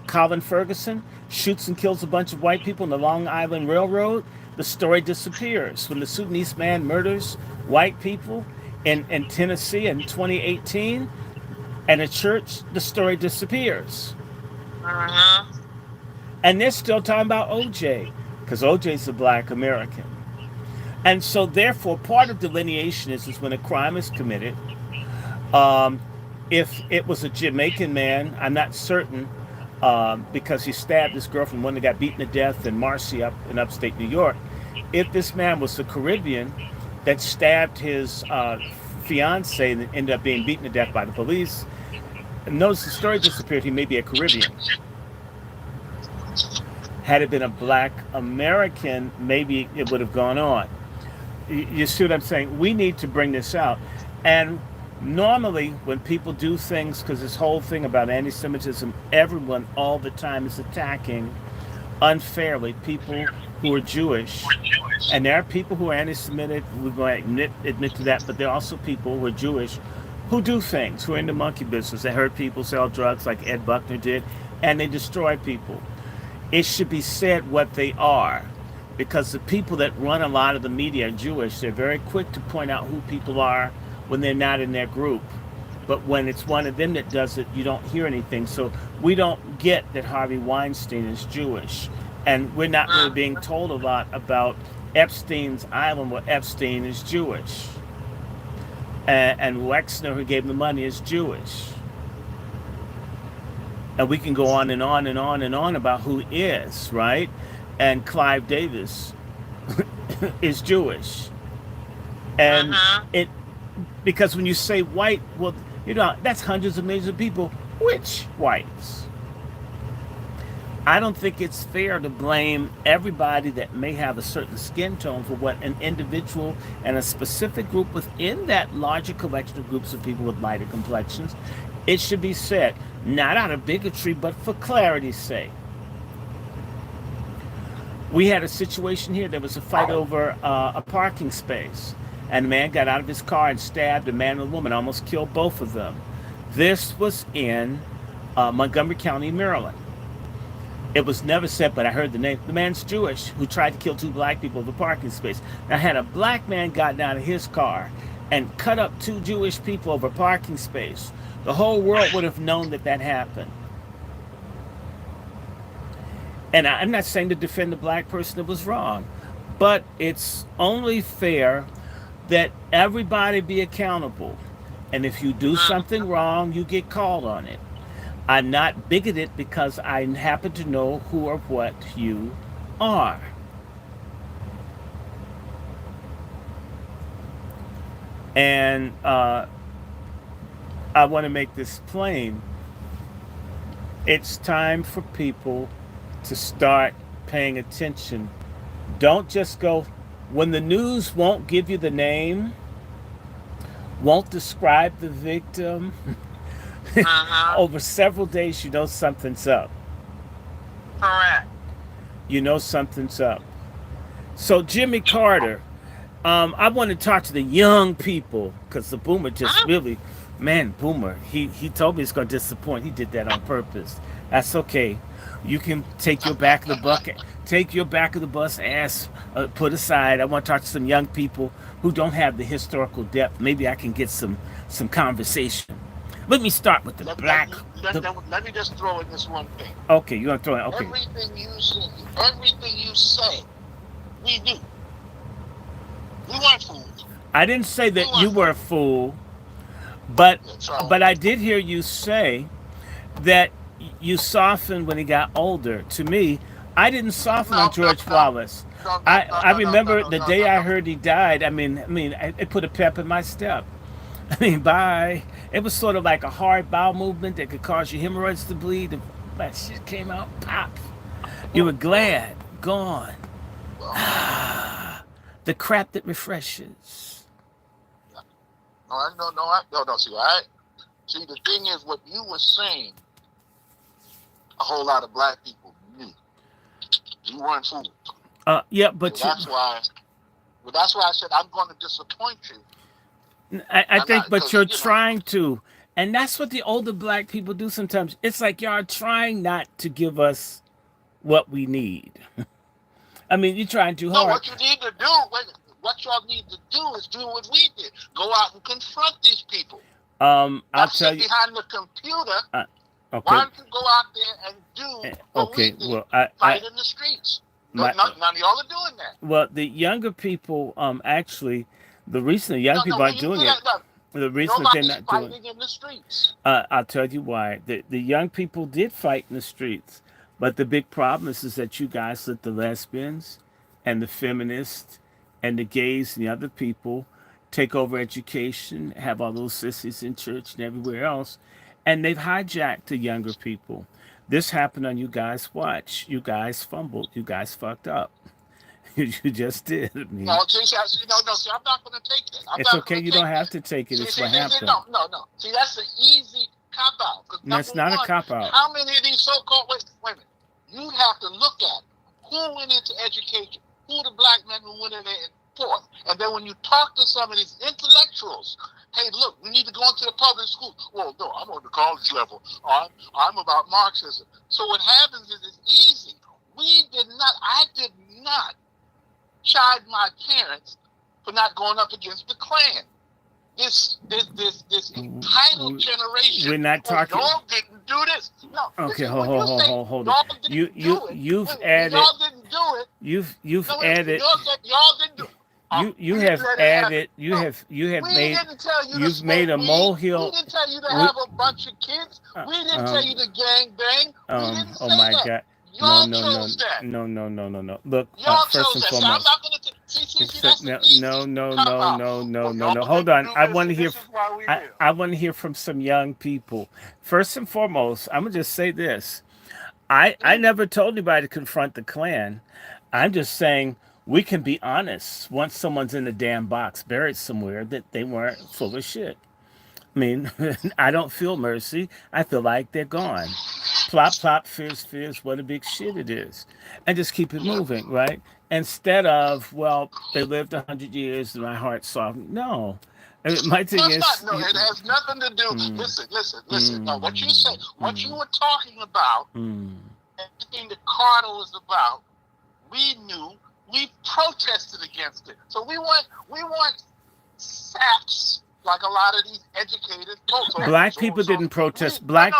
Colin Ferguson, shoots and kills a bunch of white people on the Long Island Railroad, the story disappears. When the Sudanese man murders white people in Tennessee in 2018 and a church, the story disappears. And they're still talking about OJ, because OJ's a black American. And so therefore, part of delineation is when a crime is committed. If it was a Jamaican man, I'm not certain, because he stabbed this girlfriend, one that got beaten to death in Marcy up in upstate New York. If this man was a Caribbean that stabbed his fiance and ended up being beaten to death by the police, notice the story disappeared. He may be a Caribbean. Had it been a black American, maybe it would have gone on. You see what I'm saying? We need to bring this out. And normally, when people do things, because this whole thing about anti Semitism, everyone all the time is attacking unfairly people who are Jewish. And there are people who are anti Semitic, we're going to admit to that, but there are also people who are Jewish who do things, who are in the monkey business. They hurt people, sell drugs like Ed Buckner did, and they destroy people. It should be said what they are, because the people that run a lot of the media are Jewish. They're very quick to point out who people are when they're not in their group. But when it's one of them that does it, you don't hear anything. So we don't get that Harvey Weinstein is Jewish. And we're not really being told a lot about Epstein's island, where Epstein is Jewish. And Wexner, who gave him the money, is Jewish. And we can go on and on and on and on about who is, right? And Clive Davis is Jewish. And it, because when you say white, well, that's hundreds of millions of people. Which whites? I don't think it's fair to blame everybody that may have a certain skin tone for what an individual and a specific group within that larger collection of groups of people with lighter complexions. It should be said, not out of bigotry, but for clarity's sake. We had a situation here. There was a fight over a parking space. And a man got out of his car and stabbed a man and a woman, almost killed both of them. This was in Montgomery County, Maryland. It was never said, but I heard the name. The man's Jewish, who tried to kill two black people over a parking space. Now, had a black man gotten out of his car and cut up two Jewish people over a parking space, the whole world would have known that that happened. And I'm not saying to defend the black person that was wrong, but it's only fair that everybody be accountable. And if you do something wrong, you get called on it. I'm not bigoted because I happen to know who or what you are. And I want to make this plain. It's time for people to start paying attention. Don't just go, when the news won't give you the name, won't describe the victim, over several days, you know something's up. Correct. You know something's up. So Jimmy Carter, I want to talk to the young people, because the Boomer just really, man, Boomer, he told me he's going to disappoint. He did that on purpose. That's okay. You can take your back of the bucket, take your back of the bus ass put aside. I want to talk to some young people who don't have the historical depth. Maybe I can get some conversation. Let me start with the black. Let me just throw in this one thing. Okay, you want to throw in? Okay. Everything you say, we do. We weren't fools. I didn't say that you were a fool, but I did hear you say that you softened when he got older. To me, I didn't soften on George Wallace. I remember the day I heard he died. I mean, it put a pep in my step. I mean, bye. It was sort of like a hard bowel movement that could cause your hemorrhoids to bleed. That shit came out, pop. You were glad, gone. The crap that refreshes. No. See, the thing is, what you were saying, a whole lot of black people knew. You weren't fooled. Yeah, but so that's why I said I'm going to disappoint you. I think, but you're trying to. And that's what the older black people do sometimes. It's like y'all trying not to give us what we need. I mean, you're trying too hard. No, what you need to do, what y'all need to do is do what we did. Go out and confront these people. I'll tell you. Behind the computer. Okay. Why don't you go out there and do what we did? Well, fight in the streets. None of y'all are doing that. Well, the younger people, actually, the reason the young people aren't doing it. The reason they're not doing it. In the streets. I'll tell you why. The young people did fight in the streets. But the big problem is that you guys let the lesbians and the feminists and the gays and the other people take over education, have all those sissies in church and everywhere else, and they've hijacked the younger people. This happened on you guys' watch. You guys fumbled. You guys fucked up. You just did. I mean, No, see, see, I'm not going to take that. I'm it's not okay. going to You take don't have that. to take it. It's See, what happened. no. See, that's an easy cop out. Because No, it's number not a one, cop out. how many of these so-called wait a minute, you have to look at who went into education, who the black men who went in there and forth, and then when you talk to some of these intellectuals, hey, look, we need to go into the public school. Well, no, I'm on the college level. I'm about Marxism. So what happens is it's easy. I did not chide my parents for not going up against the Klan. This entitled generation. We're not talking. Y'all didn't do this. No. Okay, Listen, when you say hold y'all it. didn't do it. You've wait, added. Y'all didn't do it. You've added. Y'all said y'all didn't do it. You We have didn't let it happen. added. You No, have we made. didn't tell you to You've smoke made a weed. molehill. We didn't tell you to have a bunch of kids. We didn't tell you to gang bang. We didn't say Oh my that. God. Y'all No. chose that. No. Look, Y'all first chose and that. So I'm foremost. not going to see, that's an easy No. cop out. Y'all Hold didn't on. do I this, want to and hear. this is why we're here. I want to hear from some young people. First and foremost, I'm gonna just say this. I never told anybody to confront the Klan. I'm just saying we can be honest. Once someone's in the damn box, buried somewhere, that they weren't full of shit. I mean, I don't feel mercy. I feel like they're gone. Plop, plop, fizz, what a big shit it is. And just keep it moving, right? Instead of, well, they lived 100 years and my heart softened. No. I mean, my thing No, it's is, not. No, it has nothing to do. Listen. No, what you said, what you were talking about, everything that Carter was about, we knew. We protested against it. So we want saps like a lot of these educated folks. black people didn't protest. Black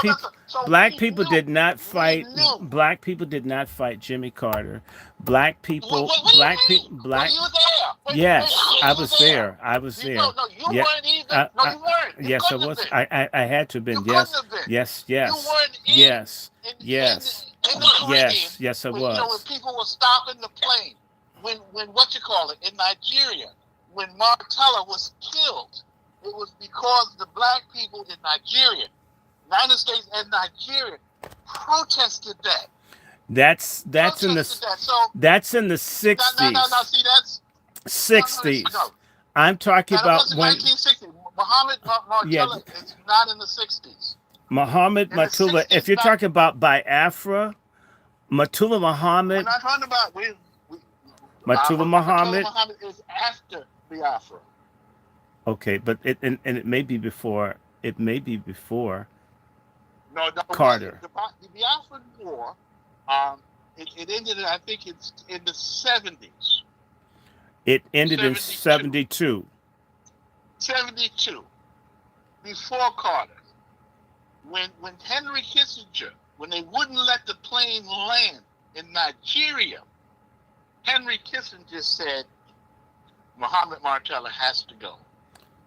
people did not fight. Black people did not fight Jimmy Carter. Black people, What do you mean? black. You there? Yes, I You was there. there. I was there. No, you weren't either. No, you weren't. You Yes, I couldn't was. have been. I had to have been. You Yes, couldn't have been. yes, You weren't in, yes, in, yes, in the Caribbean. yes, I when, when was. people were stopping the plane, when what you call it in Nigeria, when Martella was killed, it was because the black people in Nigeria, United States and Nigeria, protested that. That's in the that's in the 60s. No. See, that's 60s. No. I'm talking about it when 1960. Muhammad Martella is not in the 60s. Muhammad Matula. If you're talking about Biafra, Matula Muhammad. We're not talking about Matula Muhammad. Matula Muhammad is after Biafra. Okay, but it may be before. It may be before. No, Carter. The Biafran War. It ended. I think it's in the 70s. It ended in 72. 72. Before Carter. When Henry Kissinger, when they wouldn't let the plane land in Nigeria, Henry Kissinger said Muhammad Martella has to go.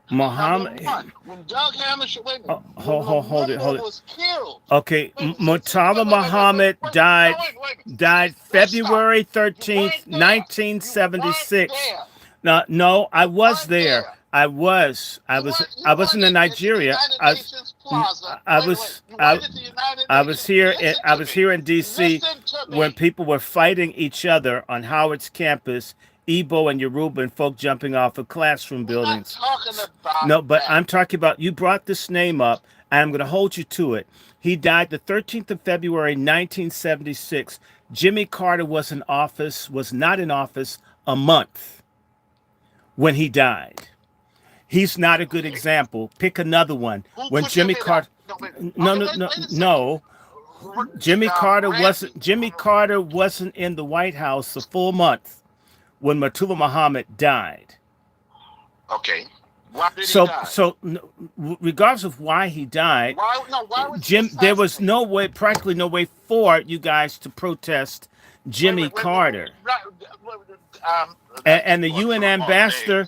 Muhammad. When Doug Hammarskjöld, wait a minute. Hold it. Was killed. Okay, Murtala Muhammad died February 13th, 1976. No, I was there. I was in Nigeria. I was here in DC when people were fighting each other on Howard's campus. Igbo and Yoruba and folk jumping off of classroom buildings. No, but I'm talking about, you brought this name up, and I'm going to hold you to it. He died the 13th of February, 1976. Jimmy Carter was not in office a month when he died. He's not a good example. Pick another one. When Jimmy Carter, no. Jimmy Carter wasn't in the White House a full month when Matula Muhammad died. Okay. Why did he die? So regardless of why he died, there was practically no way for you guys to protest Jimmy Carter. And the UN ambassador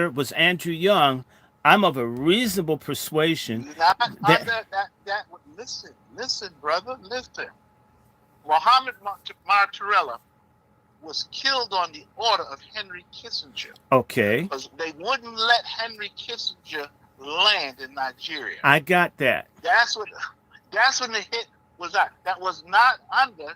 was Andrew Young. I'm of a reasonable persuasion. Listen, brother, listen. Muhammad Martella was killed on the order of Henry Kissinger. Okay. Because they wouldn't let Henry Kissinger land in Nigeria. I got that. That's when the hit was at. That was not under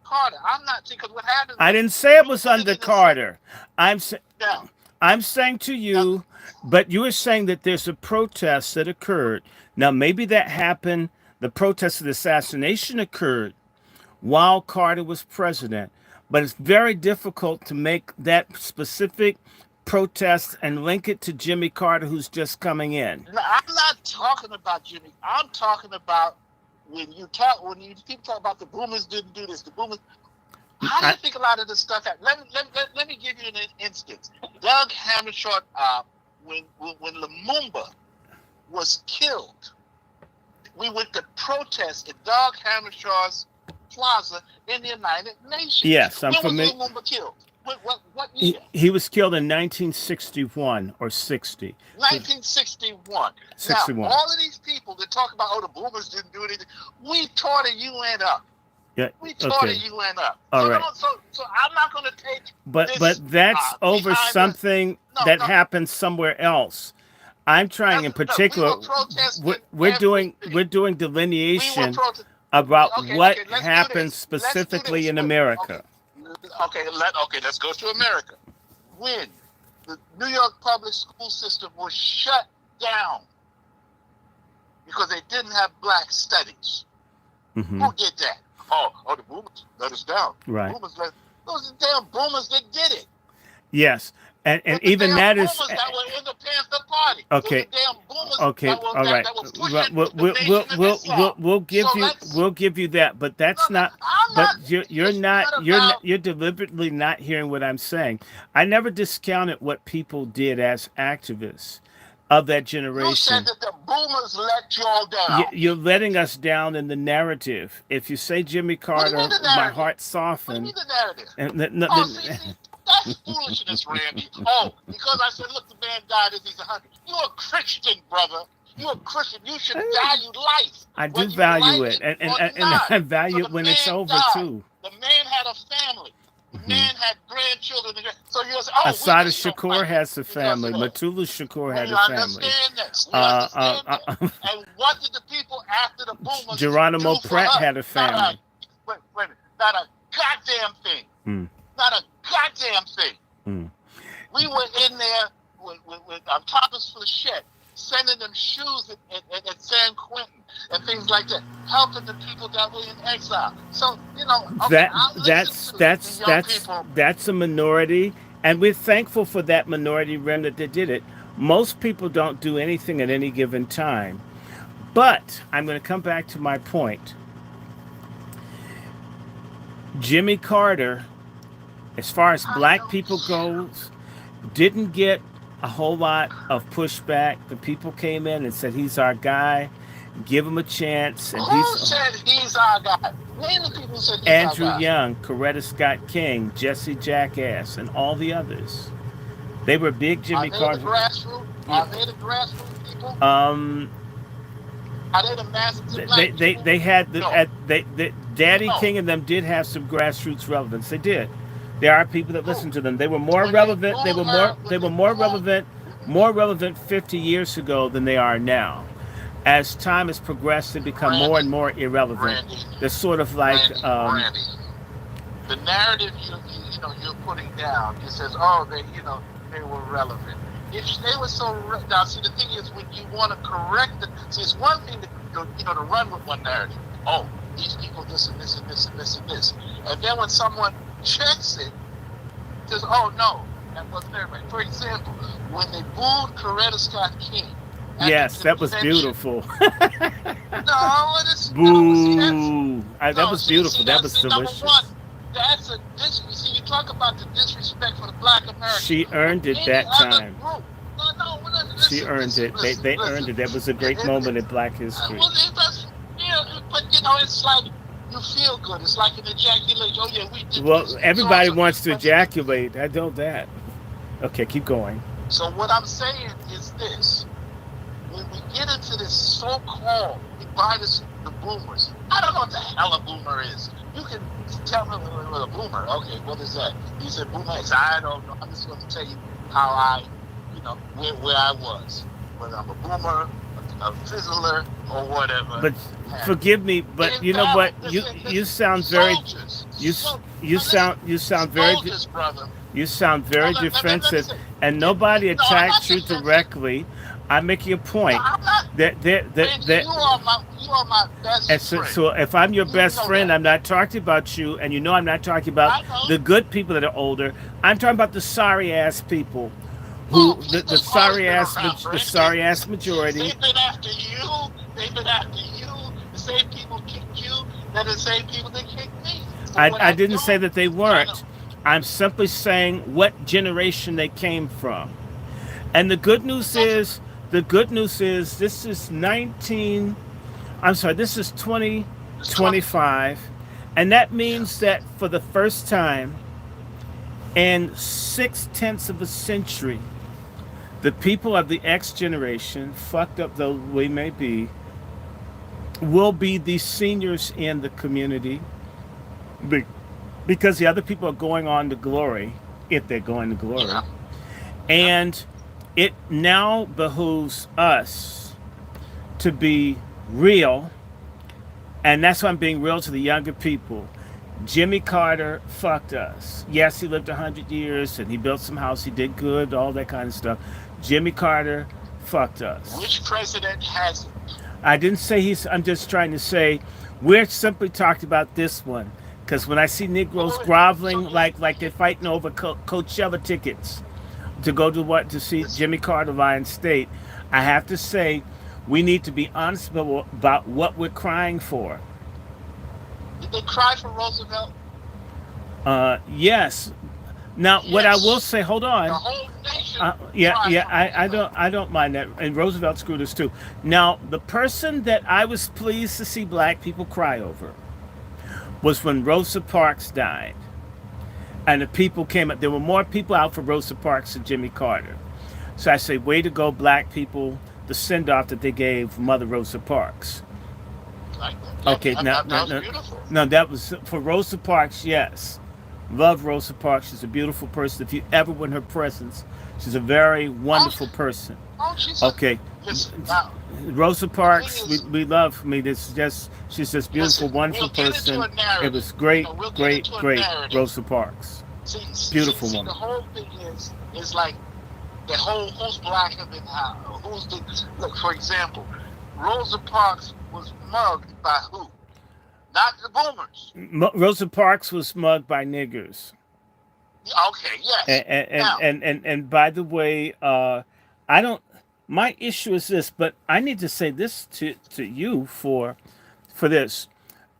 Carter. I'm not because what happened I was didn't say it you was put it under in the Carter. I'm sa- now. I'm saying to Now, you, but you were saying that there's a protest that occurred. Now maybe that happened. The protest of the assassination occurred while Carter was president, but it's very difficult to make that specific protest and link it to Jimmy Carter, who's just coming in. no, I'm not talking about Jimmy. I'm talking about when you people talk about the boomers didn't do this. The boomers. How do you I, think a lot of this stuff happened? Let me give you an instance. Doug Hammarskjöld, when Lumumba was killed, we went to protest at Doug Hammarskjöld's Plaza in the United Nations. yes, I'm when familiar. was Lumumba killed? What year? He was killed in 1961 or 60. 1961. 61. Now, all of these people that talk about, the boomers didn't do anything, we tore the UN up. Yeah. We tore the Okay. UN up. All right. So I'm not going to take But this, that's over behind something No, that no. happened somewhere else. I'm trying in particular. We were protesting We're doing everything. delineation We were about Okay, what let's do happened this. Let's do specifically this. in America. Okay, let's go to America. When the New York public school system was shut down because they didn't have black studies. Hmm. Who did that? The boomers let us down. Right. Those damn boomers that did it. Yes, and The even damn that is boomers that were in the Panther Party. okay. The damn boomers Okay, that were, all right. that were pushing We'll, the Nation of Islam. we'll give you that, but that's No, not. I'm But not. you're It's not not about. you're deliberately not hearing what I'm saying. I never discounted what people did as activists of that You generation. said that the boomers let y'all down. You're letting us down in the narrative. If you say Jimmy What do you Carter, mean the my narrative? heart What do you softened. mean the narrative? And See, that's foolishness, Randy. Because I said, look, the man died as he's 100. You're a Christian, brother. You're a Christian. You should value life. I do whether you value like it, and or and not. I value So it when the it's man over died. too. The man had a family. The man had grandchildren. So you're saying, Asada we just don't Shakur like has a because family. of that. Matula Shakur We had a family. understand this. We understand that. And what did the people after the boomers Geronimo do for Pratt us? had a family. Wait a minute. Not a goddamn thing. Mm. Not a goddamn thing. Mm. We were in there with our toppers for the shed, sending them shoes at San Quentin and things like that, helping the people that were in exile. So that's a minority, and we're thankful for that minority remnant that did it. Most people don't do anything at any given time. But I'm going to come back to my point. Jimmy Carter, as far as black people goes, didn't get a whole lot of pushback. The people came in and said, he's our guy, give him a chance. And Who said he's our guy? Name the people who said he's Andrew our guy. Young, Coretta Scott King, Jesse Jackass, and all the others. They were big Jimmy Carter. Are they the grassroots people? Are they the masses of black people? They had Daddy No. King and them did have some grassroots relevance. They did. There are people that listen to them. They were more relevant. They were more relevant 50 years ago than they are now. As time has progressed, they become more and more irrelevant. Randy, They're sort of like Randy, the narrative you're putting down. It says, they were relevant. If they were so now, see, the thing is, when you want to correct it, see, it's one thing to run with one narrative. Oh, these people this and this and this and this and this, and then when someone checks it, says, oh no, that wasn't everybody. For example, when they booed Coretta Scott King. Yes, that was beautiful. Boo! That was beautiful. That was delicious. Number one, you talk about the disrespect for the black American. She earned it that time. Listen, She earned it. They earned it. That was a great moment in Black history. Well, it does, but it's like you feel good. It's like an ejaculation. Oh yeah, we did. Well, everybody wants to ejaculate. I know that. Okay, keep going. So what I'm saying is this. When we get into this so-called, we buy the boomers. I don't know what the hell a boomer is. You can tell me what a boomer. Okay, what is that? He said boomer X. I don't know. I'm just going to tell you how where I was. Whether I'm a boomer, a a fizzler or whatever. But forgive me, but you know what? You sound very soldiers. you So, you now listen, sound very soldiers, brother. you sound No, very let me defensive, say. and nobody No, I'm not attacks you defensive. directly. I'm making a No, point I'm not. Randy, that you are my and best friend. so if I'm your You best know friend, that. I'm not talking about you, and you know I'm not talking about I know. the good people that are older. I'm talking about the sorry ass people, Oh, who they've always been around, the Randy. sorry ass majority. They've been after you. They've been after you. The same people kicked you. They're the same people that kicked me. So what I I didn't say do that they is kind of weren't. I'm simply saying what generation they came from. And it doesn't. the good news is this is 19, I'm sorry, this is It's 20. 2025. And that means Yes. that for the first time in 6/10 of a century, the people of the X generation, fucked up though we may be, will be the seniors in the community because the other people are going on to glory, if they're going to glory. Yeah. Yeah. And it now behooves us to be real, and that's why I'm being real to the younger people. Jimmy Carter fucked us. Yes, he lived 100 years and he built some house, he did good, all that kind of stuff. Jimmy Carter fucked us. Which president hasn't? I didn't say he's, I'm just trying to say we're simply talking about this one. Because when I see Wait, Negroes wait, wait. So groveling like they're fighting over Coachella tickets to go to see listen. Jimmy Carter Lion State, I have to say we need to be honest about what we're crying for. Did they cry for Roosevelt? Yes. Now, what I will Yes. say, hold The on. whole nation cried Yeah. for Roosevelt. I don't mind that, and Roosevelt screwed us too. Now, the person that I was pleased to see black people cry over was when Rosa Parks died, and the people came up. There were more people out for Rosa Parks than Jimmy Carter. So I say, way to go, black people! The send off that they gave Mother Rosa Parks. Like that. Yeah, Okay, that was beautiful. that was for Rosa Parks. Yes, love Rosa Parks. She's a beautiful person. If you ever were in her presence, she's a very Oh, wonderful person. oh, she's a, Okay, listen, now, Rosa the thing Parks, is, we love. I mean, it's just she's this beautiful, listen, wonderful we'll get into person. a It narrative. was great, We'll get into a great narrative. Rosa Parks. Beautiful See, the woman. whole thing is like the whole who's blacker than how, who's the, look, for example, Rosa Parks was mugged by who? Not the boomers. Rosa Parks was mugged by niggers. Okay, yes. Now, And by the way, I don't. My issue is this, but I need to say this to you for this.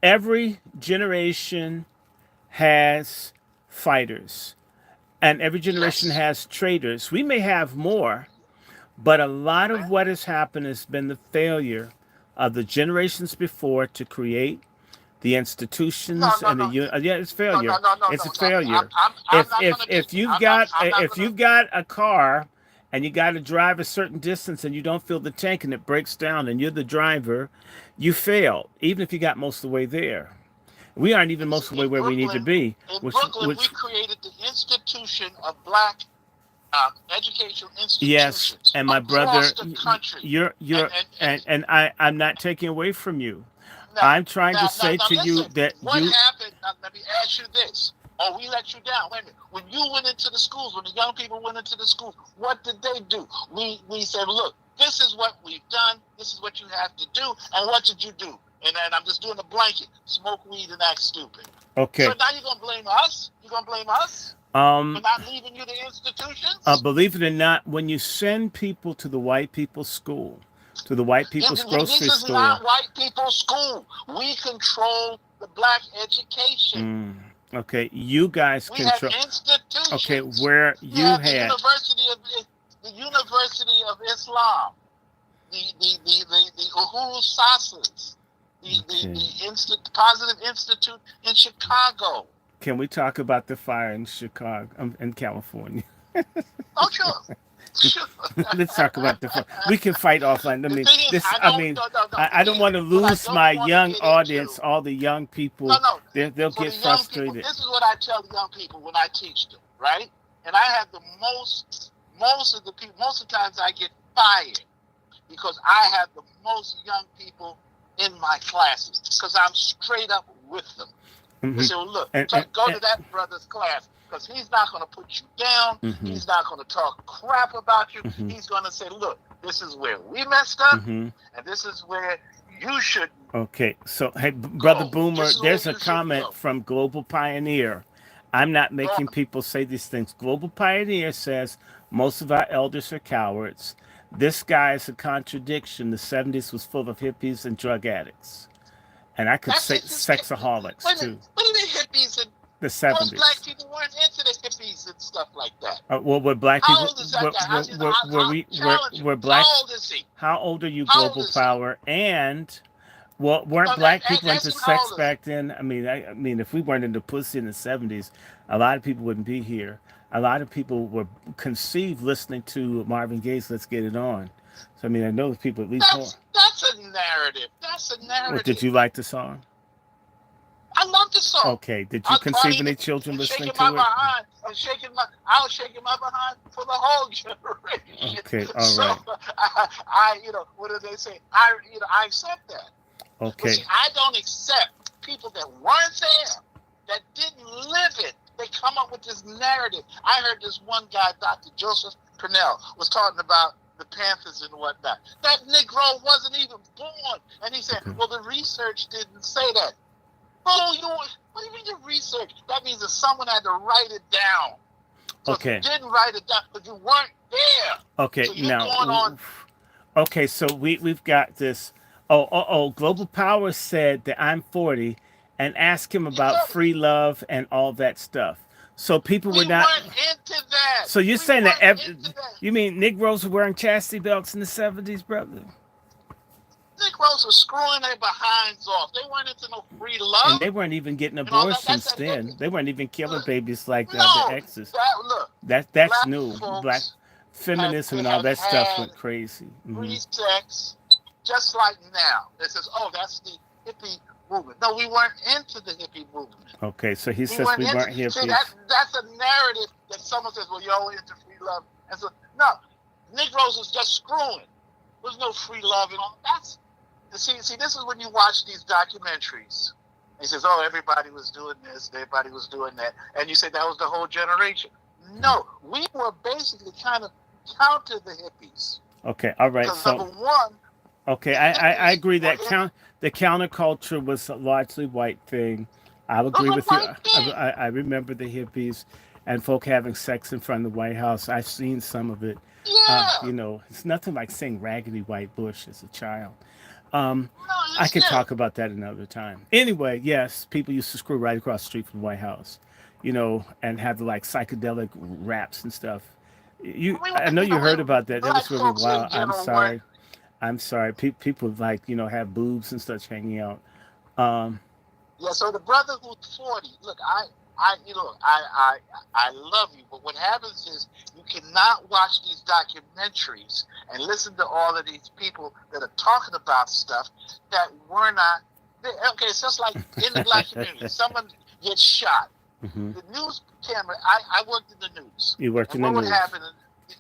Every generation has fighters, and every generation yes. has traitors. We may have more, but a lot of what has happened has been the failure of the generations before to create the No, institutions no, and no, yeah, it's no, failure. no, no, no, It's a no. I'm, failure. I'm, I'm not gonna be. I'm not If gonna. you've got a car and you got to drive a certain distance and you don't fill the tank and it breaks down and you're the driver, you fail. Even if you got most of the way there, we aren't even most of the way where we need to be. In Brooklyn, we Which created the institution of black educational yes, institutions and my across brother, the country. you're and I'm not taking away from you. Now, I'm trying to say now, to you listen. that What you happened? Now, let me ask you this. Oh, we let you down. Wait a minute. When you went into the schools, when the young people went into the schools, what did they do? We said, look, this is what we've done. This is what you have to do. And what did you do? And then I'm just doing a blanket. Smoke weed and act stupid. So okay? now you're going to blame us? You're going to blame us for Um, not leaving you the institutions? Believe it or not, when you send people to the white people's school, to the white people's This grocery is store, not white people's school. We control the black education. okay, you guys We have control. Okay, institutions. where We you have had, the University of Islam, the Uhuru Sasas, okay, Positive Institute in Chicago. can we talk about the fire in Chicago, in California? Oh, sure. Sure. Let's talk about the fire. We can fight offline. I The mean, thing is, this. I I don't, mean, no, no, no. The I thing don't is, want to what I lose don't my want to young get audience. into, All the young no, people, no. they'll For get the young people, frustrated. this is what I tell the young people when I teach them, right? And I have most of the people, most of the times I get fired because I have the most young people in my classes because I'm straight up with them. They say, well, look, go to that brother's class because he's not going to put you down. He's not going to talk crap about you. He's going to say, look, this is where we messed up, and this is where you should. Okay, so hey, Brother Boomer, there's a comment from Global Pioneer. I'm not making people say these things. Global Pioneer says most of our elders are cowards. This guy is a contradiction. The 70s was full of hippies and drug addicts. And I could say sexaholics, too. What are the hippies and the 70s? Most black people weren't into the hippies and stuff like that. Well, were black people? How old is that guy? Were black? How old is he? How old are you, Global Power? And weren't black people into sex back then? I mean, if we weren't into pussy in the 70s, a lot of people wouldn't be here. A lot of people were conceived listening to Marvin Gaye's "Let's Get It On." So I mean, I know people at least. That's a narrative. That's a narrative. Did you like the song? I love the song. Okay. Did you conceive any children listening to it? I was shaking my behind for the whole generation. Okay. All so, right. I what do they say? I accept that. Okay. See, I don't accept people that weren't there, that didn't live it. They come up with this narrative. I heard this one guy, Dr. Joseph Purnell, was talking about the Panthers and whatnot. That Negro wasn't even born. And he said, well, the research didn't say that. Oh, what do you mean the research? That means that someone had to write it down. So if you didn't write it down, because you weren't there. Okay, so you're now. Going on. Okay, so we've got this. Global Power said that I'm 40 and ask him about free love and all that stuff. So people were not weren't into that. So you're saying that you mean Negroes were wearing chastity belts in the 70s, brother? Negroes were screwing their behinds off. They weren't into no free love. And they weren't even getting abortions then. They weren't even killing babies like their exes. That's new. Black feminism and all that stuff went crazy. Free sex, just like now. It says, oh, that's the hippie movement. No, we weren't into the hippie movement. Okay, so he says we weren't hippies. See, that's a narrative that someone says, well, you're into free love. And so, no, Negroes was just screwing. There's no free love and all. See, this is when you watch these documentaries. He says, oh, everybody was doing this, everybody was doing that. And you say that was the whole generation. No, we were basically kind of counter the hippies. Okay, all right. So, number one. Okay, I agree that the counterculture was a largely white thing. I'll agree with you. I remember the hippies and folk having sex in front of the White House. I've seen some of it. Yeah. It's nothing like saying raggedy white bush as a child. I could talk about that another time. Anyway, yes, people used to screw right across the street from the White House, and have the like psychedelic raps and stuff. I know you heard about that. That was really wild. I'm sorry. People have boobs and such hanging out. Yeah. So the brother who's 40. Look, I love you, but what happens is you cannot watch these documentaries and listen to all of these people that are talking about stuff that were not. Okay, it's just like in the black community, someone gets shot. Mm-hmm. The news camera. I worked in the news. You worked in the news. What would happen?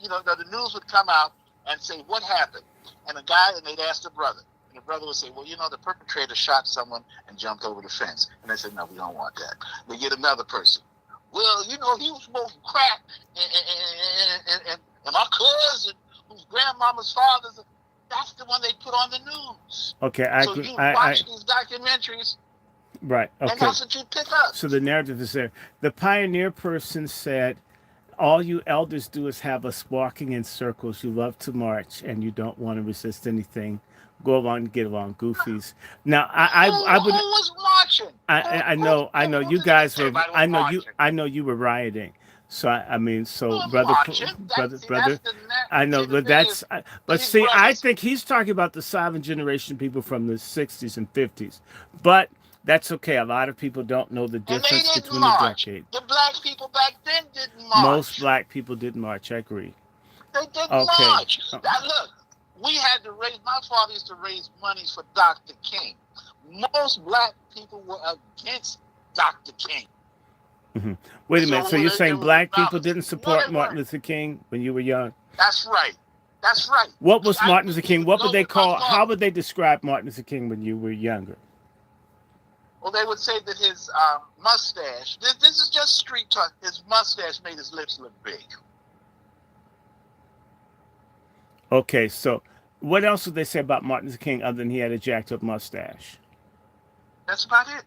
The news would come out and say what happened, and they'd ask the brother. The brother would say, well, the perpetrator shot someone and jumped over the fence. And they said, no, we don't want that. They get another person. Well, he was smoking crack. And my cousin, whose grandmama's father's, that's the one they put on the news. Okay, so you watch these documentaries. Right, okay. And that's what you pick up. So the narrative is there. The pioneer person said, all you elders do is have us walking in circles. You love to march, and you don't want to resist anything. Go along and get along, goofies. Now, I would. Who was marching? I know. You guys were. I know you were rioting. So brother. I know, but that's. But see, I think he's talking about the silent generation people from the 60s and 50s. But that's okay. A lot of people don't know the difference between the decades. The black people back then didn't march. Most black people didn't march. I agree. They didn't march. Now, look. My father used to raise monies for Dr. King. Most black people were against Dr. King. Mm-hmm. Wait a minute. So you're saying black people didn't support Martin Luther King when you were young? That's right. That's right. What was Martin Luther We King? would What would go they with my call? How father. would they describe Martin Luther King when you were younger? Well, they would say that his mustache, this is just street talk, his mustache made his lips look big. Okay, so what else would they say about Martin Luther King other than he had a jacked up mustache? That's about it.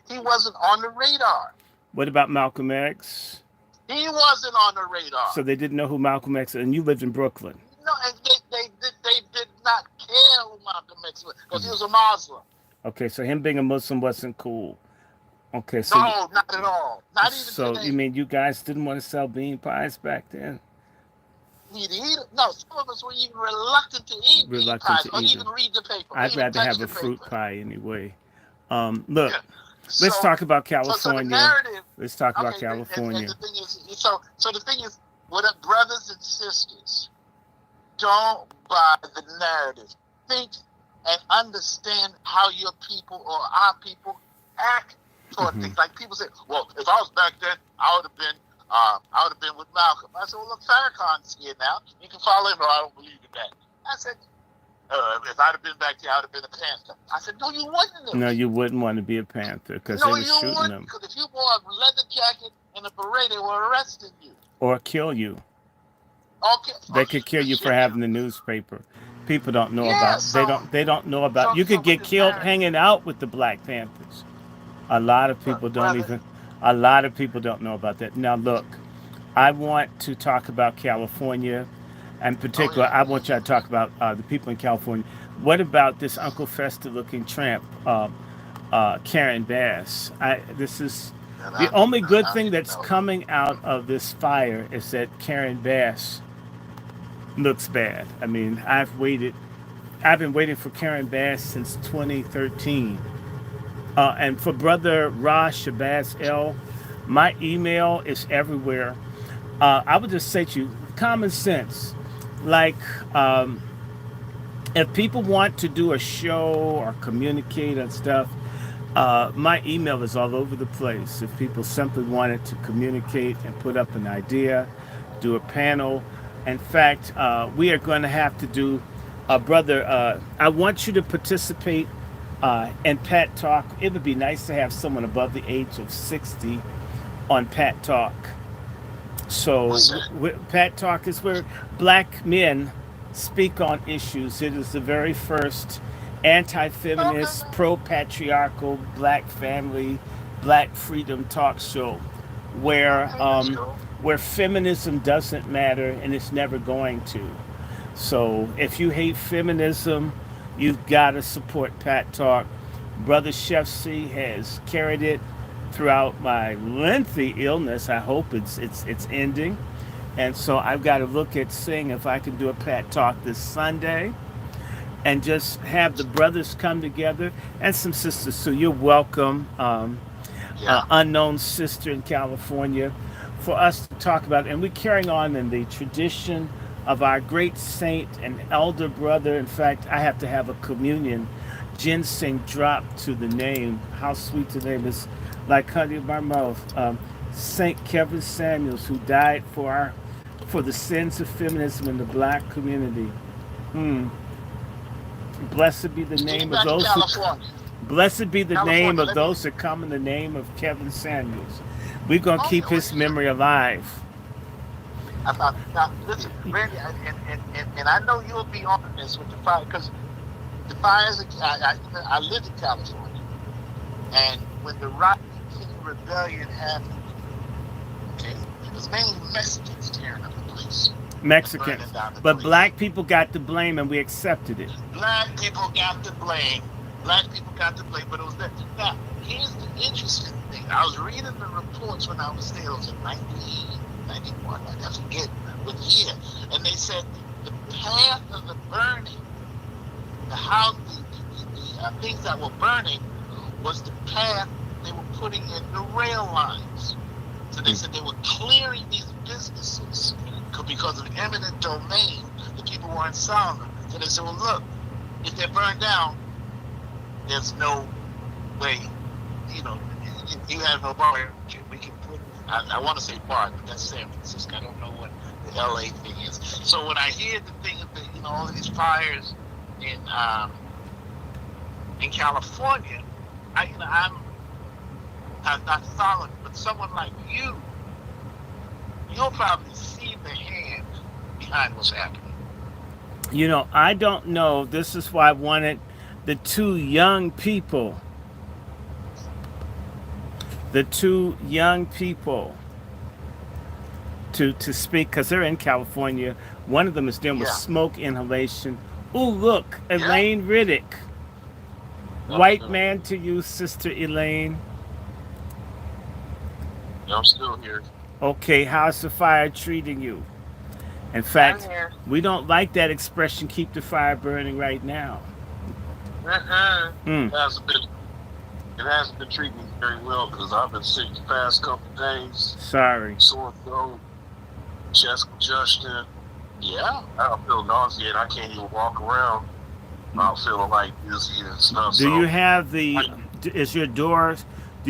He wasn't on the radar. What about Malcolm X? He wasn't on the radar. So they didn't know who Malcolm X is, and you lived in Brooklyn. No, and they did not care who Malcolm X was because he was a Muslim. Okay, so him being a Muslim wasn't cool. Okay, so No, not at all. Not even so today. you mean you guys didn't want to sell bean pies back then? No, some of us were even reluctant to eat bean Reluctant pies to or eat even them. read the paper. I'd even rather touch have the a fruit paper. pie anyway. Look, Yeah. let's So- talk about So the California. narrative. Let's talk about Okay, California. and the thing is, so the thing is, what up, brothers and sisters, don't buy the narrative. Think and understand how your people or our people act toward things. Like people say, well, if I was back then, I would have been with Malcolm. I said, well, look, Farrakhan's here now. You can follow him, or I don't believe in that. I said, if I'd have been back there, I would have been a Panther. I said, no, you wouldn't have. No, you wouldn't want to be a Panther because No, they were you shooting wouldn't, them because if you wore a leather jacket and a beret, they were arresting you. or kill you. Okay. They could kill you for having the newspaper. People don't know Yeah, about. so- They don't know about. so- You could so get with the killed narrative- hanging out with the Black Panthers. A lot of people don't brother. even. A lot of people don't know about that. Now look, I want to talk about California, in particular. Oh, yeah. I want you to talk about the people in California. What about this Uncle Fester-looking tramp, Karen Bass? This is the only good thing that's coming out of this fire is that Karen Bass looks bad. I mean, I've been waiting for Karen Bass since 2013. And for Brother Ra Shabazz L, my email is everywhere. I would just say to you, common sense. Like, if people want to do a show or communicate and stuff, my email is all over the place. If people simply wanted to communicate and put up an idea, do a panel. In fact, we are going to have to do, brother, I want you to participate in Pat Talk. It would be nice to have someone above the age of 60 on Pat Talk. So Pat Talk is where black men speak on issues. It is the very first anti-feminist, pro-patriarchal, black family, black freedom talk show where feminism doesn't matter and it's never going to. So if you hate feminism, you've got to support Pat Talk. Brother Chef C has carried it throughout my lengthy illness. I hope it's ending. And so I've got to look at seeing if I can do a Pat Talk this Sunday and just have the brothers come together and some sisters. So you're welcome, unknown sister in California, for us to talk about it. And we're carrying on in the tradition of our great saint and elder brother. In fact, I have to have a communion ginseng drop to the name. How sweet the name is, like honey in my mouth. Saint Kevin Samuels, who died for the sins of feminism in the black community. Blessed be the name of those blessed be the name of those that come in the name of Kevin Samuels. We're going to keep his memory alive. Now, listen, Randy, and I know you'll be on this with the fire, because the fires, I lived in California, and when the Rocky King Rebellion happened, okay, it was mainly Mexicans tearing up the place. Mexicans. But place. Black people got the blame and we accepted it. Black people got the blame. Black people got the blame, but it was that. Now, here's the interesting thing. I was reading the reports when I was there. It was in 1991. I forget what year. And they said the path of the burning, the things that were burning, was the path they were putting in the rail lines. So they said they were clearing these businesses because of eminent domain. The people weren't selling them. So they said, well, look, if they're burned down, there's no way, you have no bar. We can put, I want to say bar, but that's San Francisco. I don't know what the LA thing is. So when I hear the thing of all of these fires in California, I'm not solid, but someone like you'll probably see the hand behind what's happening. I don't know. This is why I wanted the two young people, to speak because they're in California. One of them is dealing with Yeah. smoke inhalation. Oh, look, Yeah. Elaine Riddick. White man to you, Sister Elaine. Yeah, I'm still here. Okay, how's the fire treating you? In fact, we don't like that expression, keep the fire burning right now. It hasn't been treating me very well because I've been sick the past couple of days. Sorry. Sore throat, chest congestion. Yeah. I don't feel nauseated. I can't even walk around. I'm feeling like dizzy and stuff. Do you have do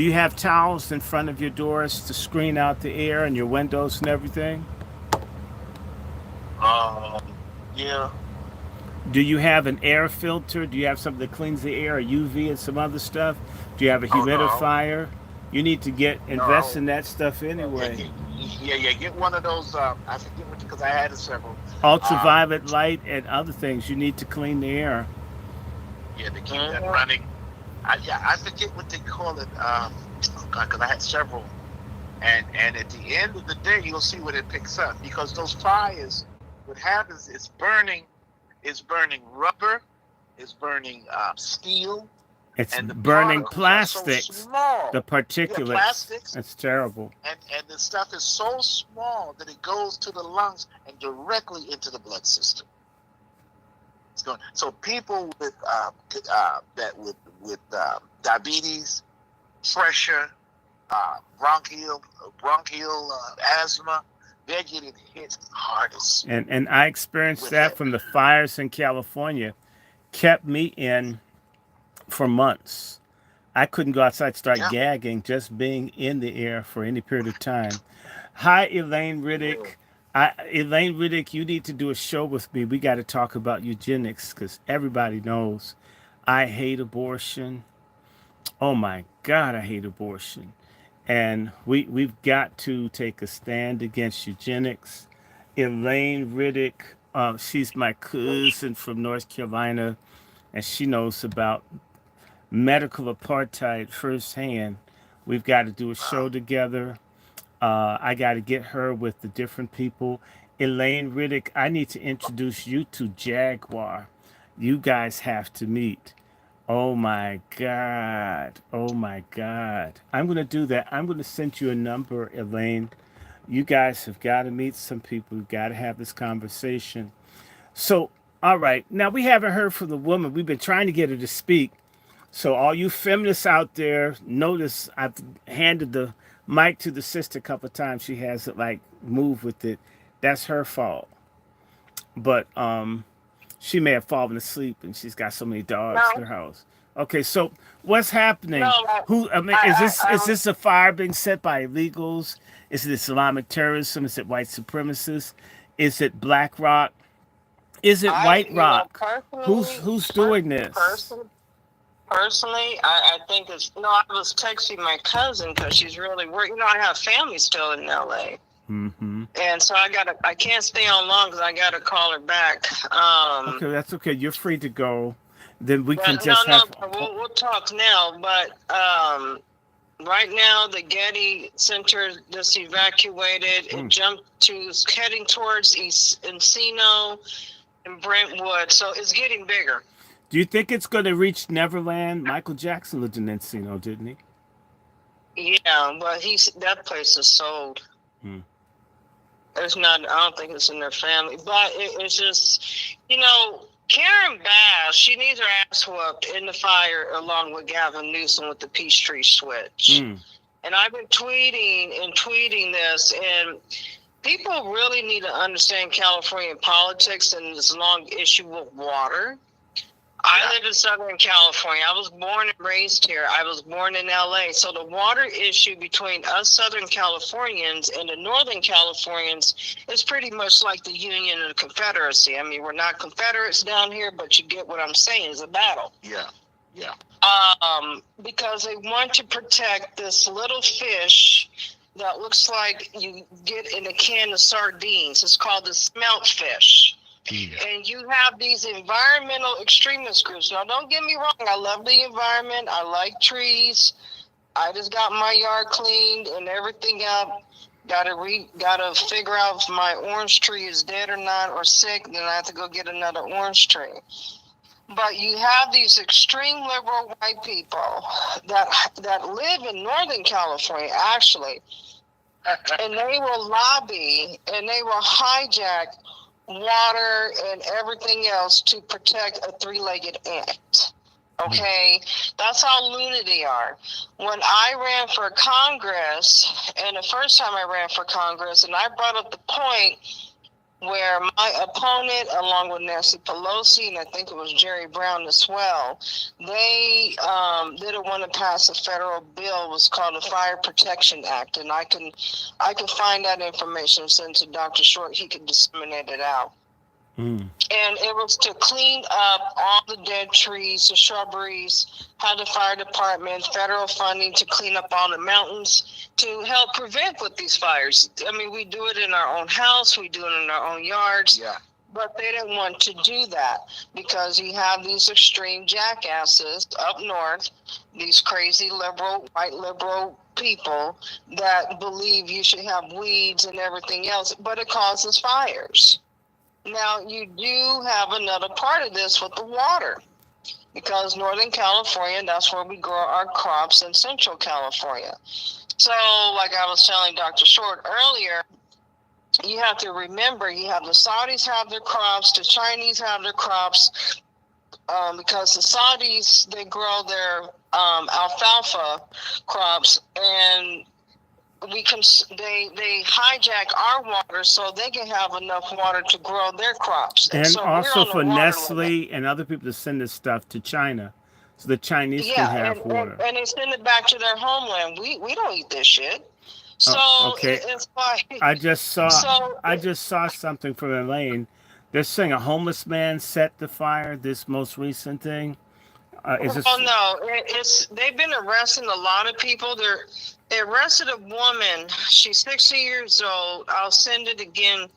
you have towels in front of your doors to screen out the air and your windows and everything? Yeah. Do you have an air filter? Do you have something that cleans the air, or UV and some other stuff? Do you have a humidifier? You need to invest in that stuff anyway. Yeah, get one of those. I forget what, because I had several. Ultraviolet light and other things. You need to clean the air. Yeah, to keep that running. I forget what they call it. Because I had several, and at the end of the day, you'll see what it picks up, because those fires, what happens is burning rubber, it's burning steel. It's and the burning particles are plastics. so small. The particulates. Yeah, plastics. That's terrible. And the stuff is so small that it goes to the lungs and directly into the blood system. It's going. So people with diabetes, pressure, bronchial asthma, they're getting hit hardest. And I experienced that from the fires in California. Kept me in for months. I couldn't go outside, start gagging, just being in the air for any period of time. Hi, Elaine Riddick. Elaine Riddick, you need to do a show with me. We got to talk about eugenics, because everybody knows I hate abortion. Oh my God, I hate abortion. And we've got to take a stand against eugenics. Elaine Riddick, she's my cousin from North Carolina, and she knows about medical apartheid firsthand. We've got to do a show together. I got to get her with the different people. Elaine Riddick, I need to introduce you to Jaguar. You guys have to meet. Oh my God. Oh my God. I'm going to do that. I'm going to send you a number, Elaine. You guys have got to meet some people. We've got to have this conversation. So, all right. Now, we haven't heard from the woman. We've been trying to get her to speak. So, all you feminists out there, notice I've handed the mic to the sister a couple of times. She has it like move with it. That's her fault. But she may have fallen asleep, and she's got so many dogs in her house. Okay, so what's happening? Is this a fire being set by illegals? Is it Islamic terrorism? Is it white supremacists? Is it Black Rock? Is it White Rock? Who's doing this? Personally, I think it's I was texting my cousin because she's really worried. I have family still in LA. Mm-hmm. And so I can't stay on long because I got to call her back. Okay, that's okay. You're free to go. Then we can we'll talk now. But right now, the Getty Center just evacuated. It jumped to heading towards Encino and Brentwood. So it's getting bigger. Do you think it's going to reach Neverland? Michael Jackson lived in Encino, didn't he? Yeah, but that place is sold. It's not. I don't think it's in their family, but it's just, Karen Bass. She needs her ass whooped in the fire along with Gavin Newsom with the Peachtree Switch. And I've been tweeting this, and people really need to understand California politics and this long issue with water. I live in Southern California. I was born and raised here. I was born in LA. So the water issue between us Southern Californians and the Northern Californians is pretty much like the Union and the Confederacy. I mean, we're not Confederates down here, but you get what I'm saying. It's a battle. Yeah. Yeah. Because they want to protect this little fish that looks like you get in a can of sardines. It's called the smelt fish. And you have these environmental extremist groups. Now, don't get me wrong. I love the environment. I like trees. I just got my yard cleaned and everything up. Gotta figure out if my orange tree is dead or not or sick. Then I have to go get another orange tree. But you have these extreme liberal white people that live in Northern California, actually, and they will lobby and they will hijack water and everything else to protect a three-legged ant. Okay, that's how loony they are. When I ran for Congress, and the first time I ran for Congress, and I brought up the point where my opponent, along with Nancy Pelosi, and I think it was Jerry Brown as well, they didn't want to pass a federal bill. It was called the Fire Protection Act, and I can find that information, send to Dr. Short. He could disseminate it out. And it was to clean up all the dead trees, the shrubberies, have the fire department, federal funding to clean up all the mountains to help prevent with these fires. I mean, we do it in our own house, we do it in our own yards. Yeah. But they didn't want to do that because you have these extreme jackasses up north, these crazy white liberal people that believe you should have weeds and everything else, but it causes fires. Now, you do have another part of this with the water, because Northern California, that's where we grow our crops in Central California. So, like I was telling Dr. Short earlier, you have to remember, you have the Saudis have their crops, the Chinese have their crops, because the Saudis, they grow their alfalfa crops, and they hijack our water so they can have enough water to grow their crops. And so also for Nestle and other people to send this stuff to China so the Chinese can have water. And they send it back to their homeland. We don't eat this shit. So okay. It's like I just saw something from Elaine. They're saying a homeless man set the fire. This most recent thing. They've been arresting a lot of people. They arrested a woman. She's 60 years old. I'll send it again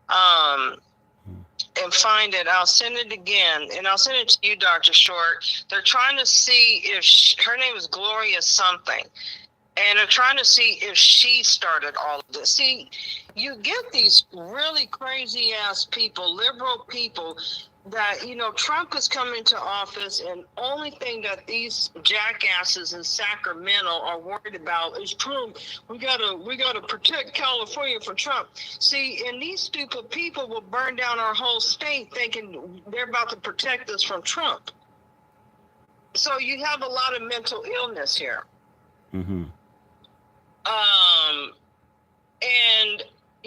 and find it. I'll send it again, and I'll send it to you, Dr. Short. They're trying to see if her name is Gloria something. And they're trying to see if she started all of this. See, you get these really crazy ass people, liberal people, that, Trump is coming to office, and only thing that these jackasses in Sacramento are worried about is Trump. We gotta protect California from Trump. See, and these stupid people will burn down our whole state thinking they're about to protect us from Trump. So you have a lot of mental illness here. Mm-hmm.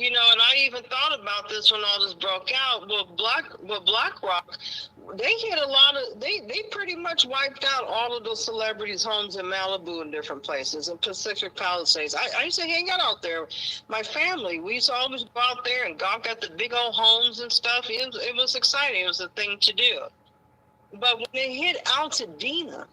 And I even thought about this when all this broke out. BlackRock, they hit a lot of, they pretty much wiped out all of those celebrities' homes in Malibu and different places, in Pacific Palisades. I used to hang out there. My family, we used to always go out there and gawk at the big old homes and stuff. It was exciting. It was a thing to do. But when they hit Altadena,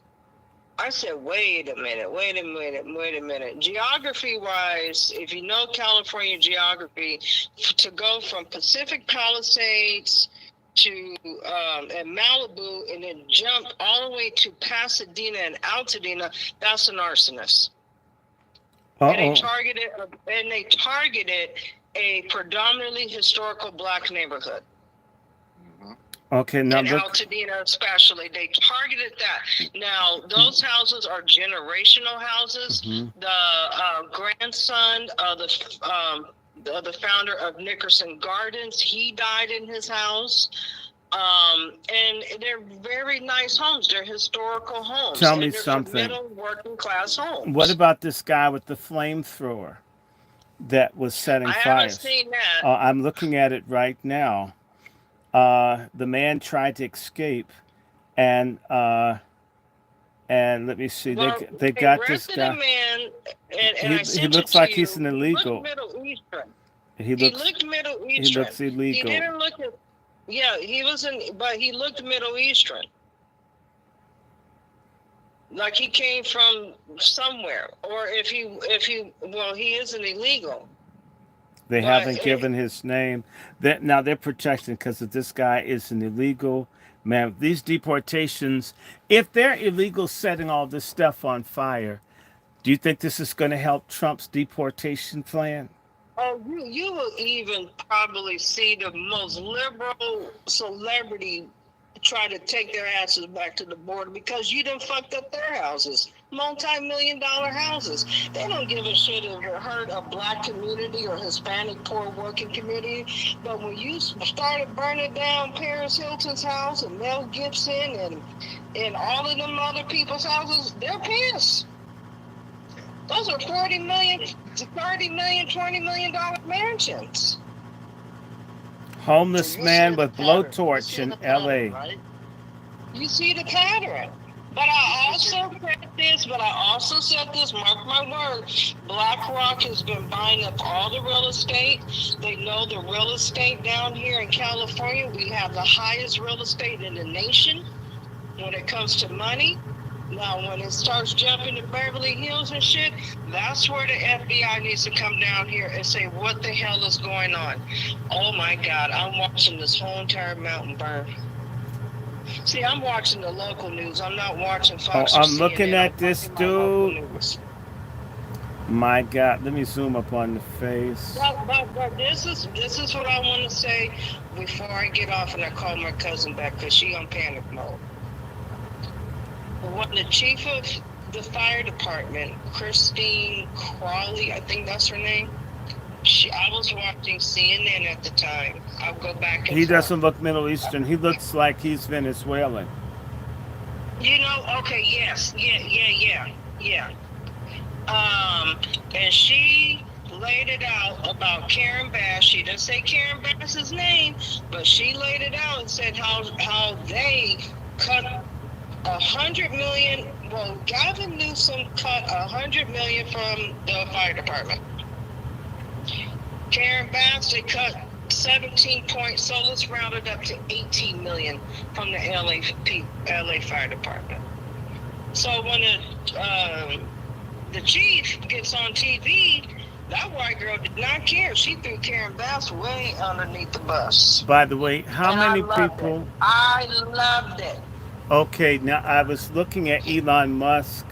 I said, wait a minute. Geography-wise, if you know California geography, to go from Pacific Palisades to and Malibu and then jump all the way to Pasadena and Altadena, that's an arsonist. And they targeted a predominantly historical black neighborhood. Okay, now in Altadena especially, they targeted that. Now, those houses are generational houses. Mm-hmm. The grandson of the founder of Nickerson Gardens, he died in his house. And they're very nice homes. They're historical homes. Tell me something. Middle working class homes. What about this guy with the flamethrower that was setting fires? I haven't seen that. I'm looking at it right now. The man tried to escape and let me see, Well, they they got this arrested a guy. man, and I He sent it looks to like he's you. an He looked illegal. Middle Eastern. He He looks looked Middle he Eastern. looks He illegal. didn't look at. Yeah, he wasn't, but he looked Middle Eastern. Like he came from somewhere, or if he, well, he isn't illegal. They But haven't given his name. That now they're protecting because if this guy is an illegal man, these deportations, if they're illegal, setting all this stuff on fire, do you think this is going to help Trump's deportation plan? oh, you will even probably see the most liberal celebrity try to take their asses back to the border because you done fucked up their houses, multi-million-dollar houses. They don't give a shit if it hurt a black community or Hispanic poor working community. But when you started burning down Paris Hilton's house and Mel Gibson and all of them other people's houses, they're pissed. Those are $40 million, $30 million, $20 million mansions. Homeless So you man see the with pattern. You blowtorch see in the pattern, L.A. right? You see the pattern. But I also said this, mark my word, BlackRock has been buying up all the real estate. They know the real estate down here in California. We have the highest real estate in the nation when it comes to money. Now, when it starts jumping to Beverly Hills and shit, that's where the FBI needs to come down here and say, what the hell is going on? Oh my God, I'm watching this whole entire mountain burn. See, I'm watching the local news. I'm not watching Fox or I'm CNN. looking at this watching my local dude. news. My God, let me zoom up on the face. But this is what I want to say before I get off and I call my cousin back because she on panic mode. When the chief of the fire department, Christine Crawley, I think that's her name. I was watching CNN at the time. I'll go back and He forth. doesn't look Middle Eastern. He looks like he's Venezuelan. You know, okay, yes, yeah. And she laid it out about Karen Bass. She didn't say Karen Bass's name, but she laid it out and said how they cut $100 million. Well, Gavin Newsom cut $100 million from the fire department. Karen Bass, they cut 17 points, so let's round it up to 18 million from the LA Fire Department. So when the chief gets on TV, that white girl did not care. She threw Karen Bass way underneath the bus. By the way, how And many I loved people? it. I loved it. Okay, now I was looking at Elon Musk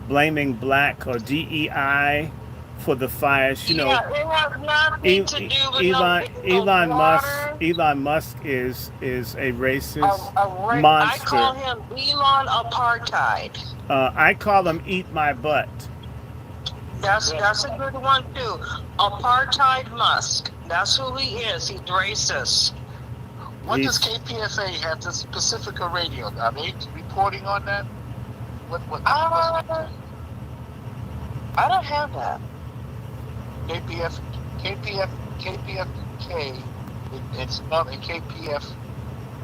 blaming black or DEI for the fires. You know, Yeah, it has nothing to do with Elon Musk is a racist I monster. call him Elon Apartheid. I call him eat my butt. That's a good one too. Apartheid Musk. That's who he is. He's racist. What He's- does KPFA have to Pacifica Radio? Are they reporting on that? What I don't have that. KPFK. It's not a KPF.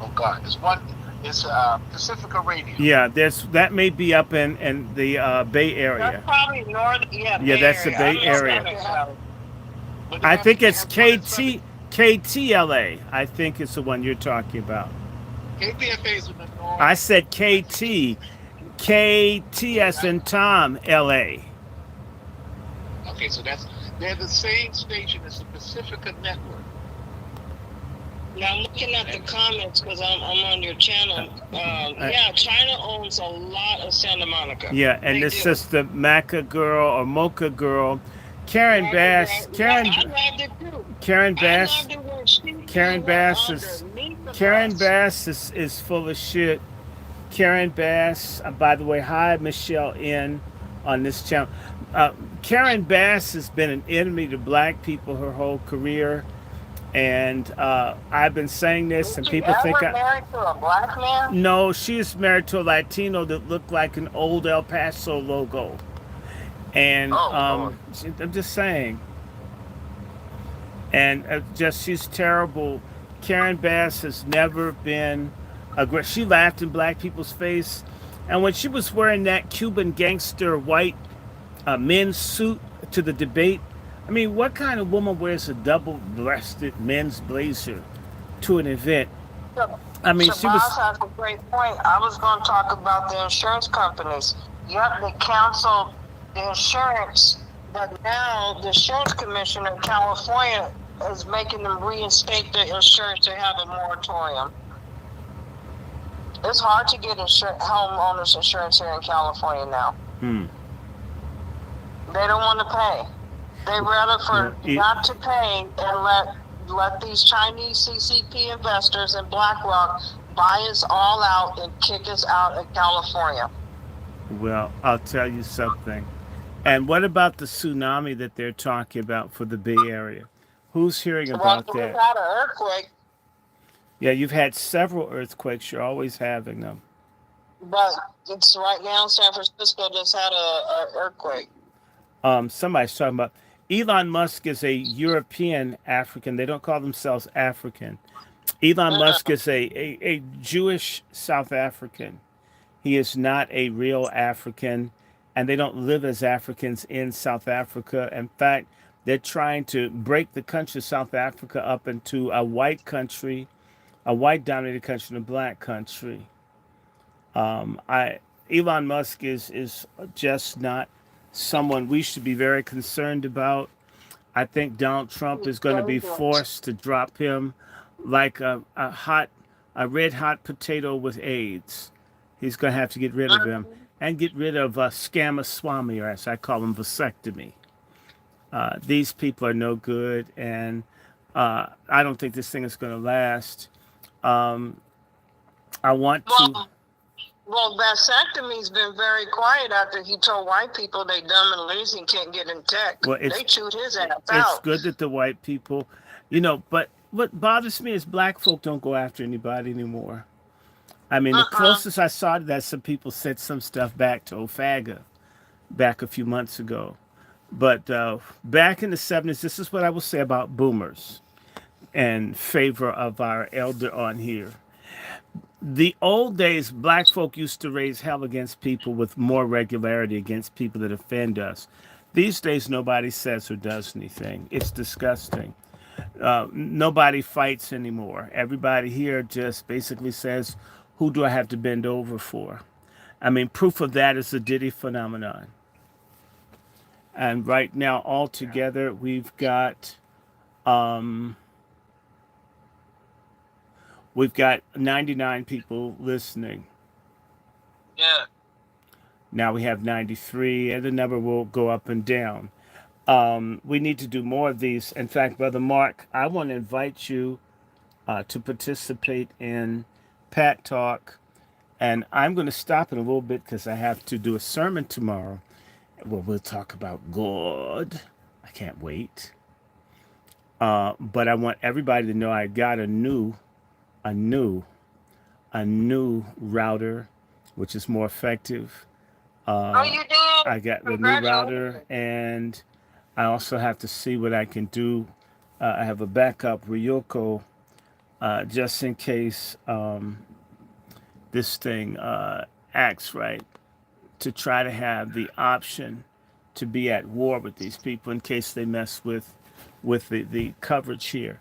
Oh God, it's one. It's Pacifica Radio. Yeah, that may be up in the Bay Area. That's probably north. Yeah, Yeah, that's the Bay Area. But they I have- think they it's have one in Southern- KTLA. I think it's the one you're talking about. KPFA is in the north. I said KT as in Tom, LA. Okay, so they're the same station as the Pacifica Network. Now I'm looking at the comments because I'm on your channel. Yeah, China owns a lot of Santa Monica. Yeah, and They this do. is the Maca girl or Mocha girl, Karen Bass. I loved it too. Karen I Bass. loved it when she Karen went Bass is underneath the Karen bus. Bass is full of shit. Karen Bass. By the way, hi Michelle N on this channel. Karen Bass has been an enemy to black people her whole career, and I've been saying this, and people think married to a black man? no, she is married to a Latino that looked like an old El Paso logo, and Lord. I'm just saying, and just she's terrible. Karen Bass has never been She laughed in black people's face. And when she was wearing that Cuban gangster white men's suit to the debate, I mean, what kind of woman wears a double-breasted men's blazer to an event? I mean, she Shabazz was. has a great point. I was going to talk about the insurance companies. Yep, they canceled the insurance, but now the insurance commissioner in California is making them reinstate the insurance to have a moratorium. It's hard to get homeowners insurance here in California now. They don't want to pay. They rather not to pay and let these Chinese CCP investors and BlackRock buy us all out and kick us out of California. Well, I'll tell you something. And what about the tsunami that they're talking about for the Bay Area? Who's hearing about We've that? had an earthquake. Yeah, you've had several earthquakes. You're always having them. But it's right now in San Francisco just had a earthquake. Somebody's talking about Elon Musk is a European African. They don't call themselves African. Elon Musk is a Jewish South African. He is not a real African, and they don't live as Africans in South Africa. In fact, they're trying to break the country of South Africa up into a white country, a white-dominated country, and a black country. Elon Musk is just not someone we should be very concerned about. I think Donald Trump is going to be forced to drop him like a red hot potato with AIDS. He's going to have to get rid of him and get rid of Scamaswamy, or as I call him, vasectomy. These people are no good, and I don't think this thing is going to last. I want to. Well, vasectomy's been very quiet after he told white people they dumb and lazy and can't get in tech. Well, they chewed his ass out. It's good that the white people, but what bothers me is black folk don't go after anybody anymore. I mean, the closest I saw to that, some people said some stuff back to Ofaga back a few months ago. But back in the 70s, this is what I will say about boomers in favor of our elder on here. The old days, black folk used to raise hell against people with more regularity against people that offend us. These days, nobody says or does anything. It's disgusting. Nobody fights anymore. Everybody here just basically says, who do I have to bend over for? I mean, proof of that is the Diddy phenomenon. And right now, altogether, we've got 99 people listening. Yeah. Now we have 93, and the number will go up and down. We need to do more of these. In fact, Brother Mark, I want to invite you to participate in Pat Talk. And I'm going to stop in a little bit because I have to do a sermon tomorrow. Well, we'll talk about God. I can't wait. But I want everybody to know I got a new router, which is more effective. You did? I got the new router, and I also have to see what I can do. I have a backup Ryoko just in case this thing acts right, to try to have the option to be at war with these people in case they mess with the coverage here.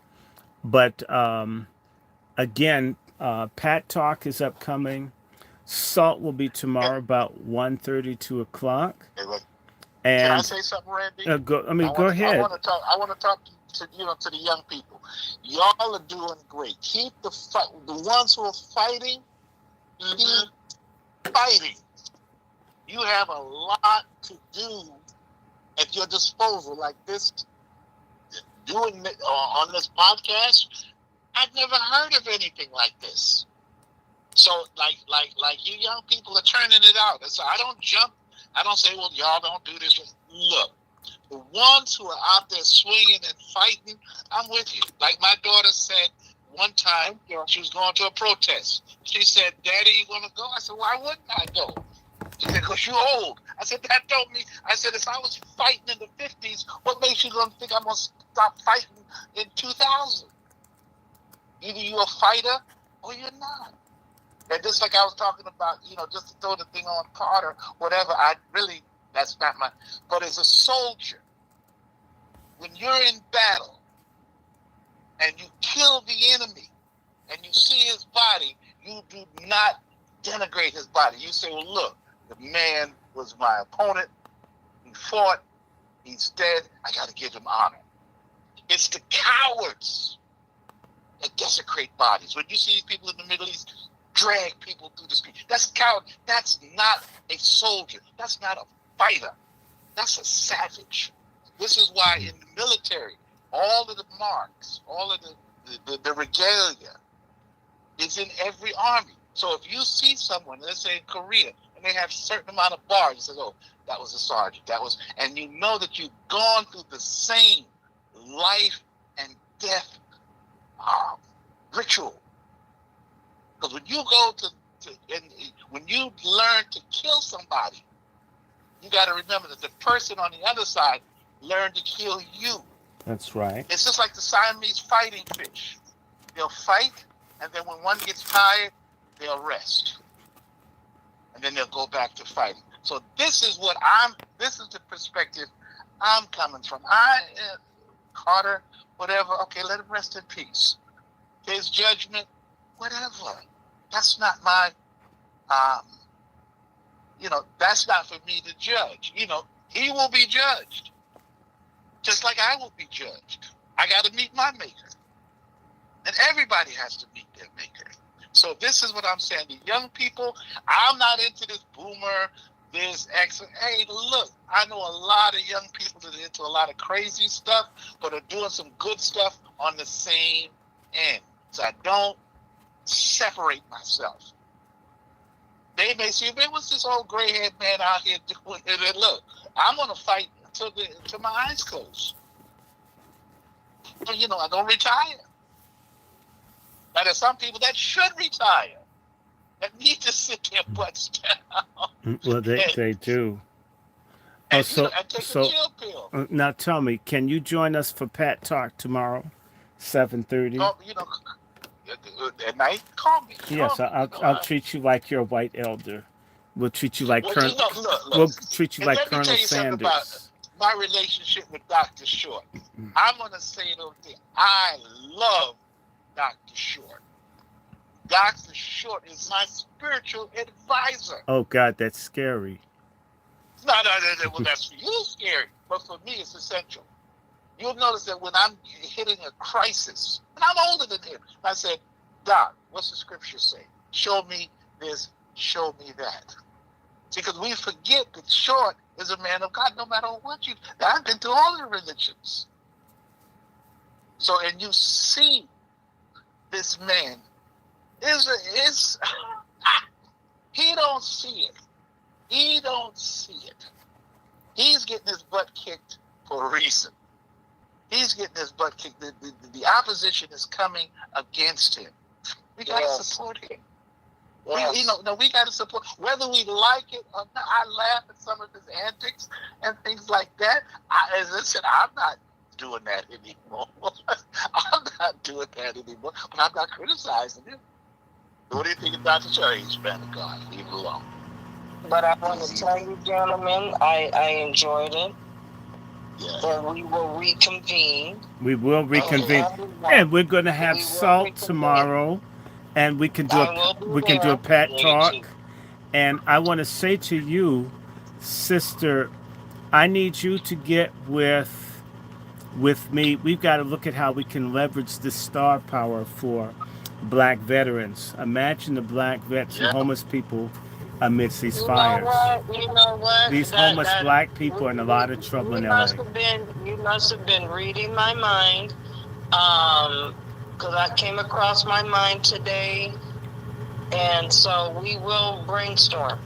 But again, Pat Talk is upcoming. Salt will be tomorrow about 1:30, 2 o'clock. Hey, look, And can I say something, Randy? go ahead. I want to talk to to the young people. Y'all are doing great. Keep the fight. The ones who are fighting, keep fighting. You have a lot to do at your disposal, like this. Doing on this podcast, I've never heard of anything like this. So, like you young people are turning it out. And so I don't jump. I don't say, well, y'all don't do this. Look, the ones who are out there swinging and fighting, I'm with you. Like my daughter said one time, she was going to a protest. She said, "Daddy, you going to go?" I said, "Why wouldn't I go?" She said, "Because you're old." I said, "That don't mean." I said, "If I was fighting in the 50s, what makes you going to think I'm going to stop fighting in 2000? Either you're a fighter or you're not." And just like I was talking about, just to throw the thing on Carter, whatever, that's not my, but as a soldier, when you're in battle and you kill the enemy and you see his body, you do not denigrate his body. You say, well, look, the man was my opponent. He fought. He's dead. I got to give him honor. It's the cowards that desecrate bodies. When you see people in the Middle East drag people through the street, that's coward. That's not a soldier. That's not a fighter. That's a savage. This is why in the military, all of the marks, all of the regalia is in every army. So if you see someone, let's say in Korea, and they have a certain amount of bars, you say, oh, that was a sergeant. And you know that you've gone through the same life and death ritual. Because when you go when you learn to kill somebody, you got to remember that the person on the other side learned to kill you. That's right. It's just like the Siamese fighting fish. They'll fight, and then when one gets tired, they'll rest. And then they'll go back to fighting. So this is the perspective I'm coming from. Carter, whatever, okay, let him rest in peace. His judgment, whatever. That's not my, that's not for me to judge. He will be judged. Just like I will be judged. I got to meet my maker. And everybody has to meet their maker. So this is what I'm saying. The young people, I'm not into this boomer, this X. Hey, look, I know a lot of young people that are into a lot of crazy stuff, but are doing some good stuff on the same end. So I don't separate myself. They may say, man, what's this old gray-haired man out here doing? And look, I'm going to fight until my eyes close. I don't retire. Now, there's some people that should retire, that need to sit their butts down. Well, they do. And take a chill pill. Now tell me, can you join us for Pat Talk tomorrow, 7:30? At night, call me. Yes, I'll treat you like you're a white elder. We'll treat you like Colonel. Look. We'll treat you like let me Colonel tell you something Sanders. about my relationship with Dr. Short. I'm going to say it over there. I love Dr. Short. Dr. Short is my spiritual advisor. Oh God, that's scary. No, well, that's for you scary, but for me it's essential. You'll notice that when I'm hitting a crisis, and I'm older than him, I said, Doc, what's the scripture say? Show me this, show me that. See, because we forget that Short is a man of God, no matter what I've been through all the religions. So, and you see this man he don't see it. He don't see it. He's getting his butt kicked for a reason. He's getting his butt kicked. The opposition is coming against him. We got to support him. Yes. We got to support, whether we like it or not. I laugh at some of his antics and things like that. As I said, I'm not doing that anymore. I'm not doing that anymore. But I'm not criticizing him. What do you think of Dr. Cherry? He's man of God. Leave it alone. But I want to tell you, gentlemen, I enjoyed it. Yeah. And we will reconvene. We will reconvene. And we're going to have Salt tomorrow. And we can do a Pat Talk. And I want to say to you, sister, I need you to get with me. We've got to look at how we can leverage this star power for black veterans. Imagine the black vets and homeless people amidst these fires. You know what? These homeless black people are in a lot of trouble in LA. You must have been reading my mind, because I came across my mind today, and so we will brainstorm.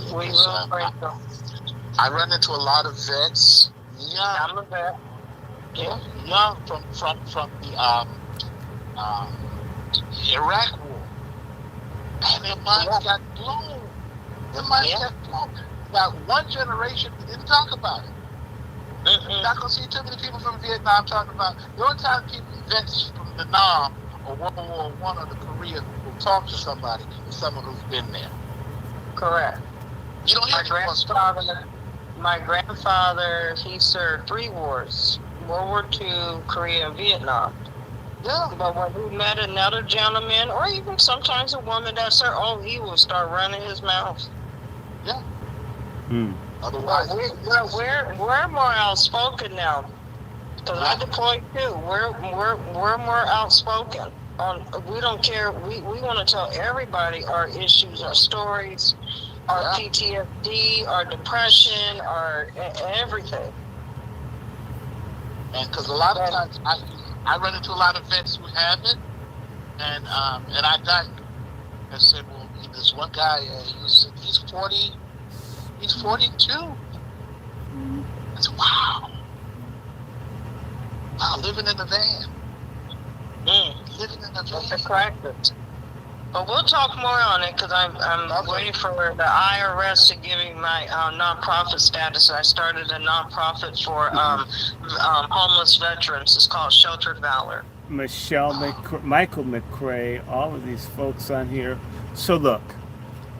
We will brainstorm. I run into a lot of vets. Yeah, I'm a vet. Yeah, young from the Iraq War, and their minds got blown. Their minds got blown. About one generation didn't talk about it. You're not gonna see too many people from Vietnam talking about. The only time vets from Vietnam or World War One or the Korea will talk to somebody, someone who's been there. Correct. You don't hear any more stories. My grandfather, he served 3 wars: World War II, Korea, and Vietnam. Yeah. But when he met another gentleman, or even sometimes a woman that served, he will start running his mouth. Yeah. Hmm. Otherwise, we're more outspoken now. Because I deployed too. We're more outspoken. We don't care. We want to tell everybody our issues, our stories, our PTSD, our depression, our everything. And because a lot of times I run into a lot of vets who have it, and I got and said, well, this one guy, he's 40, he's 42. I said, wow, living in the van. Living in the van. That's correct. But we'll talk more on it because I'm waiting for the IRS to give me my nonprofit status. I started a nonprofit for homeless veterans. It's called Sheltered Valor. Michelle, Michael McCrae, all of these folks on here. So look,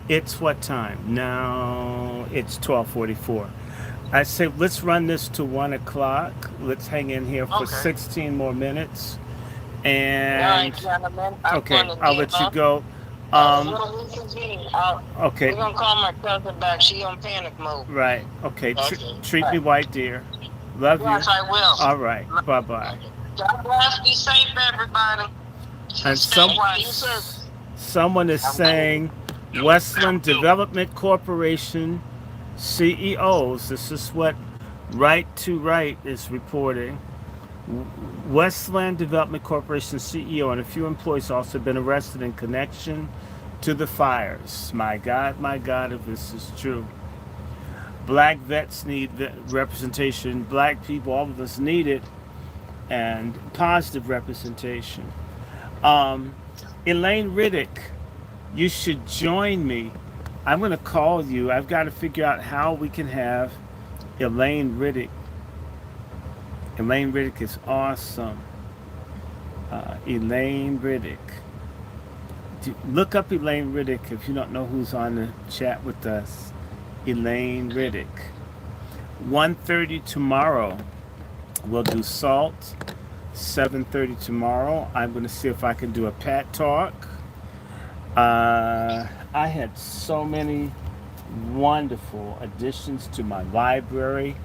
it's what time? Now it's 12:44. I say let's run this to 1 o'clock. Let's hang in here for 16 more minutes. And all right, gentlemen, I'll let you go. Okay. We're gonna call my cousin back. She on panic mode. Right. Okay. Treat me white, dear. Love you. Yes, I will. All right. Bye-bye. God bless. Be safe, everybody. And someone is saying Westland Development Corporation CEOs. This is what Right to Right is reporting. Westland Development Corporation CEO and a few employees also been arrested in connection to the fires. My God, if this is true. Black vets need representation. Black people, all of us need it. And positive representation. Elaine Riddick, you should join me. I'm going to call you. I've got to figure out how we can have Elaine Riddick. Elaine Riddick is awesome. Elaine Riddick. Look up Elaine Riddick if you don't know who's on the chat with us. Elaine Riddick. 1:30 tomorrow. We'll do salt. 7:30 tomorrow. I'm going to see if I can do a Pat Talk. I had so many wonderful additions to my library.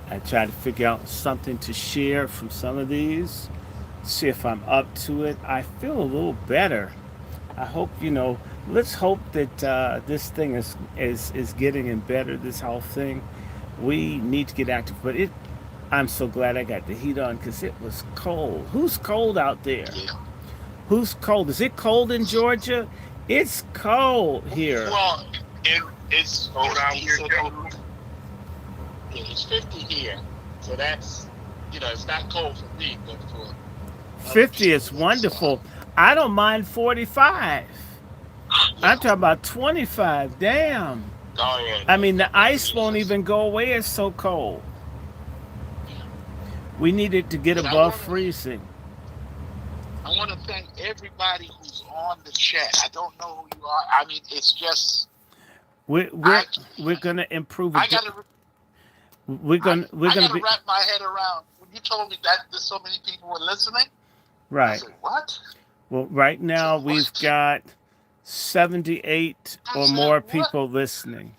I try to figure out something to share from some of these. See if I'm up to it. I feel a little better. I hope, let's hope that this thing is getting in better, this whole thing. We need to get active. But I'm so glad I got the heat on because it was cold. Who's cold out there? Yeah. Who's cold? Is it cold in Georgia? It's cold here. Well, it's cold out here. It's 50 here, so that's, it's not cold for me, but for 50 is wonderful. I don't mind 45. I'm talking about 25. Damn. Oh, yeah. I mean, the ice won't even go away. It's so cold. We needed to get above freezing. I want to thank everybody who's on the chat. I don't know who you are. I mean, it's just we're gonna improve it. We're gonna wrap my head around when you told me that there's so many people were listening. Right. I said, what? Well, right now we've got 78 or more people listening,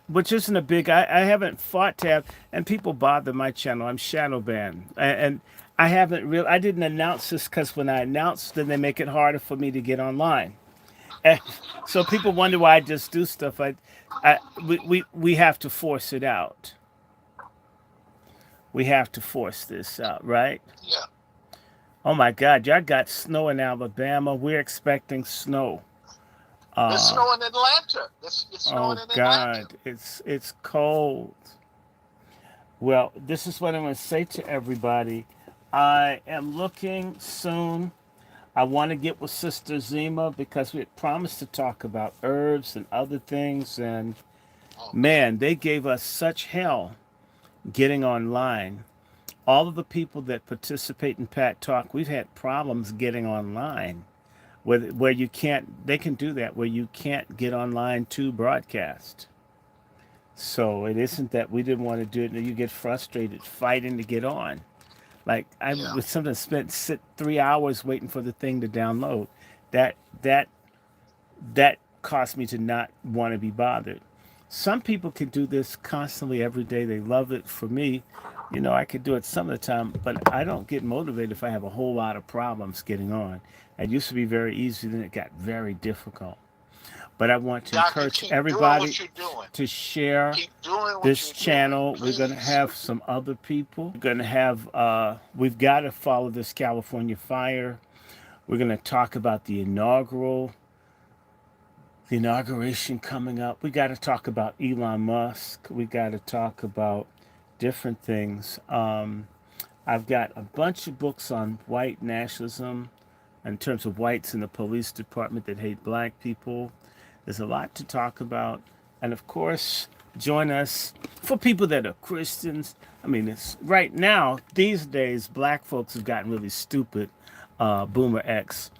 which isn't a big. I haven't fought to have, and people bother my channel. I'm shadow banned, and I haven't really. I didn't announce this because when I announce, then they make it harder for me to get online. And so people wonder why I just do stuff. We have to force it out. We have to force this out, right? Yeah. Oh my God, y'all got snow in Alabama. We're expecting snow. There's snow in Atlanta. It's snowing in Atlanta. God, it's cold. Well, this is what I'm going to say to everybody. I am looking soon. I want to get with Sister Zima because we had promised to talk about herbs and other things. And man, they gave us such hell getting online all of the people that participate in Pat Talk, we've had problems getting online where you can't, they can do that, where you can't get online to broadcast. So it isn't that we didn't want to do it, and you get frustrated fighting to get on. Like I Yeah. was sometimes sit 3 hours waiting for the thing to download. That that that caused me to not want to be bothered. Some people can do this constantly every day. They love it. For me, I could do it some of the time, but I don't get motivated if I have a whole lot of problems getting on. It used to be very easy, then it got very difficult. But I want to Doctor, encourage keep doing everybody what you're doing. to share Keep doing what this you're doing, channel. We're going to please. have some other people. We're going to have, we've got to follow this California fire. We're going to talk about the inauguration coming up. We got to talk about Elon Musk. We got to talk about different things. I've got a bunch of books on white nationalism in terms of whites in the police department that hate black people. There's a lot to talk about. And of course, join us for people that are Christians. I mean, it's right now, these days, black folks have gotten really stupid. Boomer X.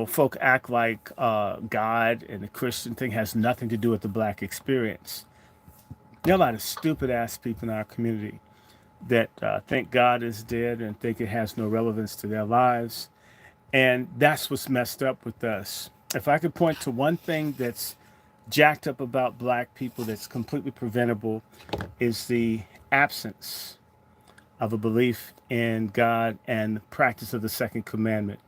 Folk act like God and the Christian thing has nothing to do with the black experience. There are a lot of stupid ass people in our community that think God is dead and think it has no relevance to their lives. And that's what's messed up with us. If I could point to one thing that's jacked up about black people that's completely preventable, is the absence of a belief in God and the practice of the second commandment.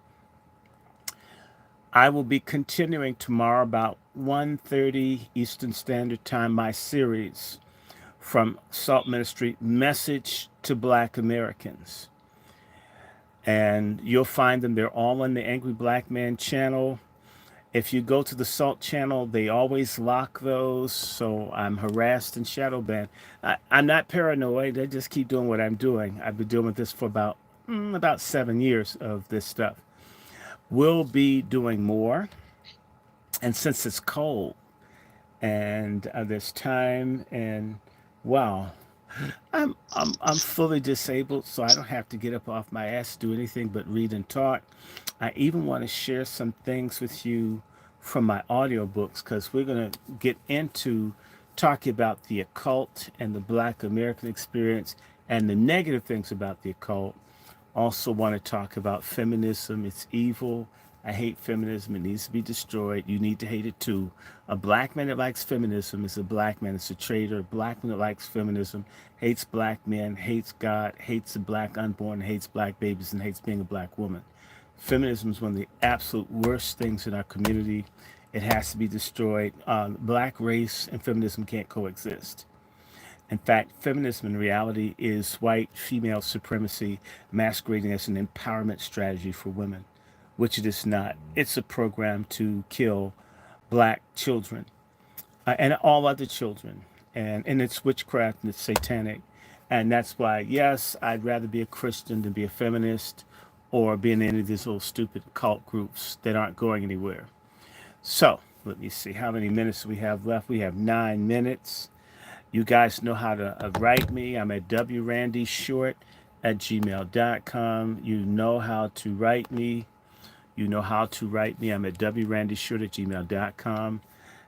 I will be continuing tomorrow about 1:30 Eastern Standard Time my series from Salt Ministry, Message to Black Americans. And you'll find them. They're all on the Angry Black Man channel. If you go to the Salt channel, they always lock those, so I'm harassed and shadow banned. I'm not paranoid. I just keep doing what I'm doing. I've been doing this for about 7 years of this stuff. We'll be doing more, and since it's cold and there's time, and wow, I'm fully disabled, so I don't have to get up off my ass to do anything but read and talk. I even want to share some things with you from my audiobooks, because we're going to get into talking about the occult and the Black American experience and the negative things about the occult. Also want to talk about feminism. It's evil. I hate feminism. It needs to be destroyed. You need to hate it too. A black man that likes feminism is a black man that's a traitor. A black man that likes feminism hates black men, hates God, hates the black unborn, hates black babies, and hates being a black woman. Feminism is one of the absolute worst things in our community. It has to be destroyed. Black race and feminism can't coexist. In fact, feminism in reality is white female supremacy masquerading as an empowerment strategy for women, which it is not. It's a program to kill black children and all other children. And it's witchcraft and it's satanic. And that's why, yes, I'd rather be a Christian than be a feminist or be in any of these little stupid cult groups that aren't going anywhere. So, let me see how many minutes we have left. We have 9 minutes. You guys know how to write me. I'm at DrRandyShort at gmail.com. You know how to write me. I'm at DrRandyShort at gmail.com.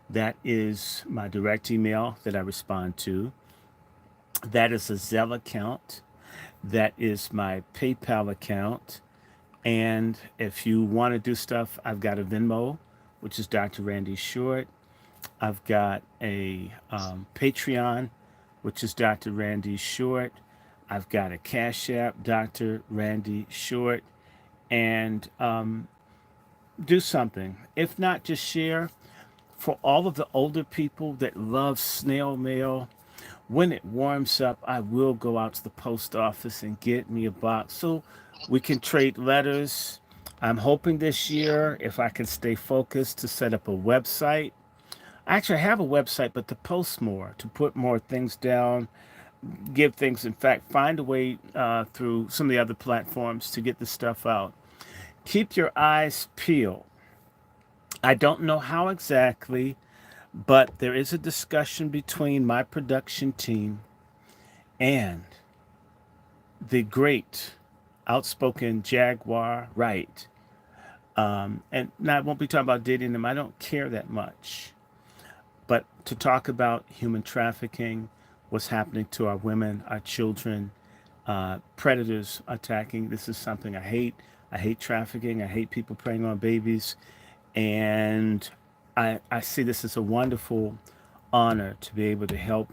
That is my direct email that I respond to. That is a Zelle account. That is my PayPal account. And if you want to do stuff, I've got a Venmo, which is Dr. Randy Short. I've got a Patreon, which is Dr. Randy Short. I've got a Cash App, Dr. Randy Short. And do something. If not, just share. For all of the older people that love snail mail, when it warms up, I will go out to the post office and get me a box so we can trade letters. I'm hoping this year, if I can stay focused, to set up a website. Actually, I have a website, but to post more, to put more things down, give things, in fact, find a way through some of the other platforms to get the stuff out. Keep your eyes peeled. I don't know how exactly, but there is a discussion between my production team and the great outspoken Jaguar Wright. And now I won't be talking about dating them. I don't care that much. But to talk about human trafficking, what's happening to our women, our children, predators attacking, this is something I hate. I hate trafficking. I hate people preying on babies. And I see this as a wonderful honor to be able to help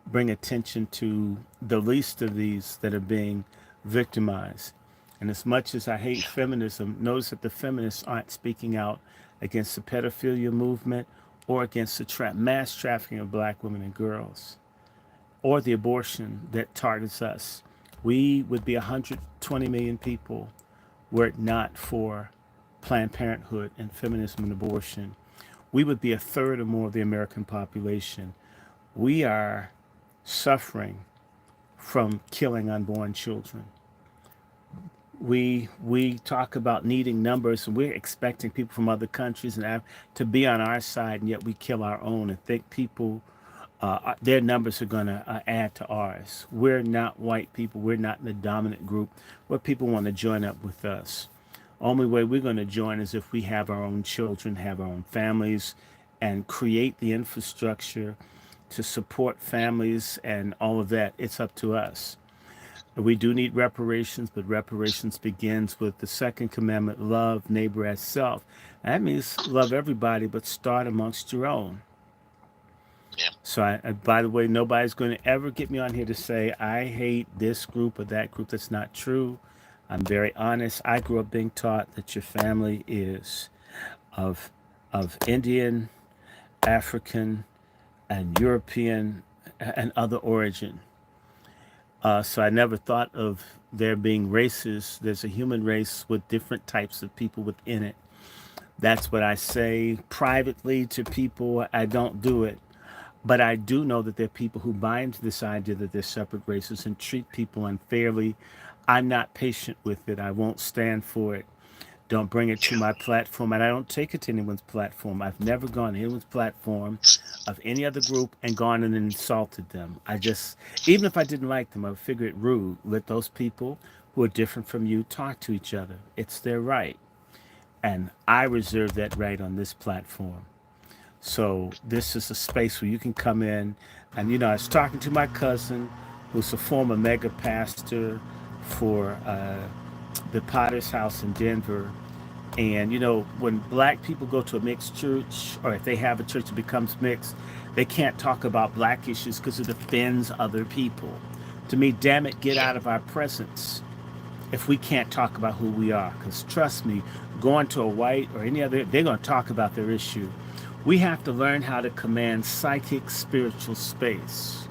bring attention to the least of these that are being victimized. And as much as I hate feminism, notice that the feminists aren't speaking out against the pedophilia movement or against the mass trafficking of black women and girls or the abortion that targets us. We would be 120 million people were it not for Planned Parenthood and feminism and abortion. We would be a third or more of the American population. We are suffering from killing unborn children. We talk about needing numbers, and we're expecting people from other countries and to be on our side, and yet we kill our own and think people their numbers are going to add to ours. We're not white people. We're not in the dominant group where people want to join up with us. Only way we're going to join is if we have our own children, have our own families, and create the infrastructure to support families and all of that. It's up to us. We do need reparations, but reparations begins with the second commandment, love neighbor as self. That means love everybody, but start amongst your own. Yeah. So, by the way, nobody's going to ever get me on here to say I hate this group or that group. That's not true. I'm very honest. I grew up being taught that your family is of Indian, African, and European and other origin. So I never thought of there being races. There's a human race with different types of people within it. That's what I say privately to people. I don't do it. But I do know that there are people who buy into this idea that they're separate races and treat people unfairly. I'm not patient with it. I won't stand for it. Don't bring it to my platform, and I don't take it to anyone's platform. I've never gone to anyone's platform of any other group and gone and insulted them. I just, even if I didn't like them, I would figure it rude. Let those people who are different from you talk to each other. It's their right. And I reserve that right on this platform. So this is a space where you can come in. And, you know, I was talking to my cousin, who's a former mega pastor for the Potter's House in Denver. And, you know, when black people go to a mixed church, or if they have a church that becomes mixed, they can't talk about black issues because it offends other people. To me, damn it, get out of our presence if we can't talk about who we are. Because trust me, going to a white or any other, they're going to talk about their issue. We have to learn how to command psychic, spiritual space.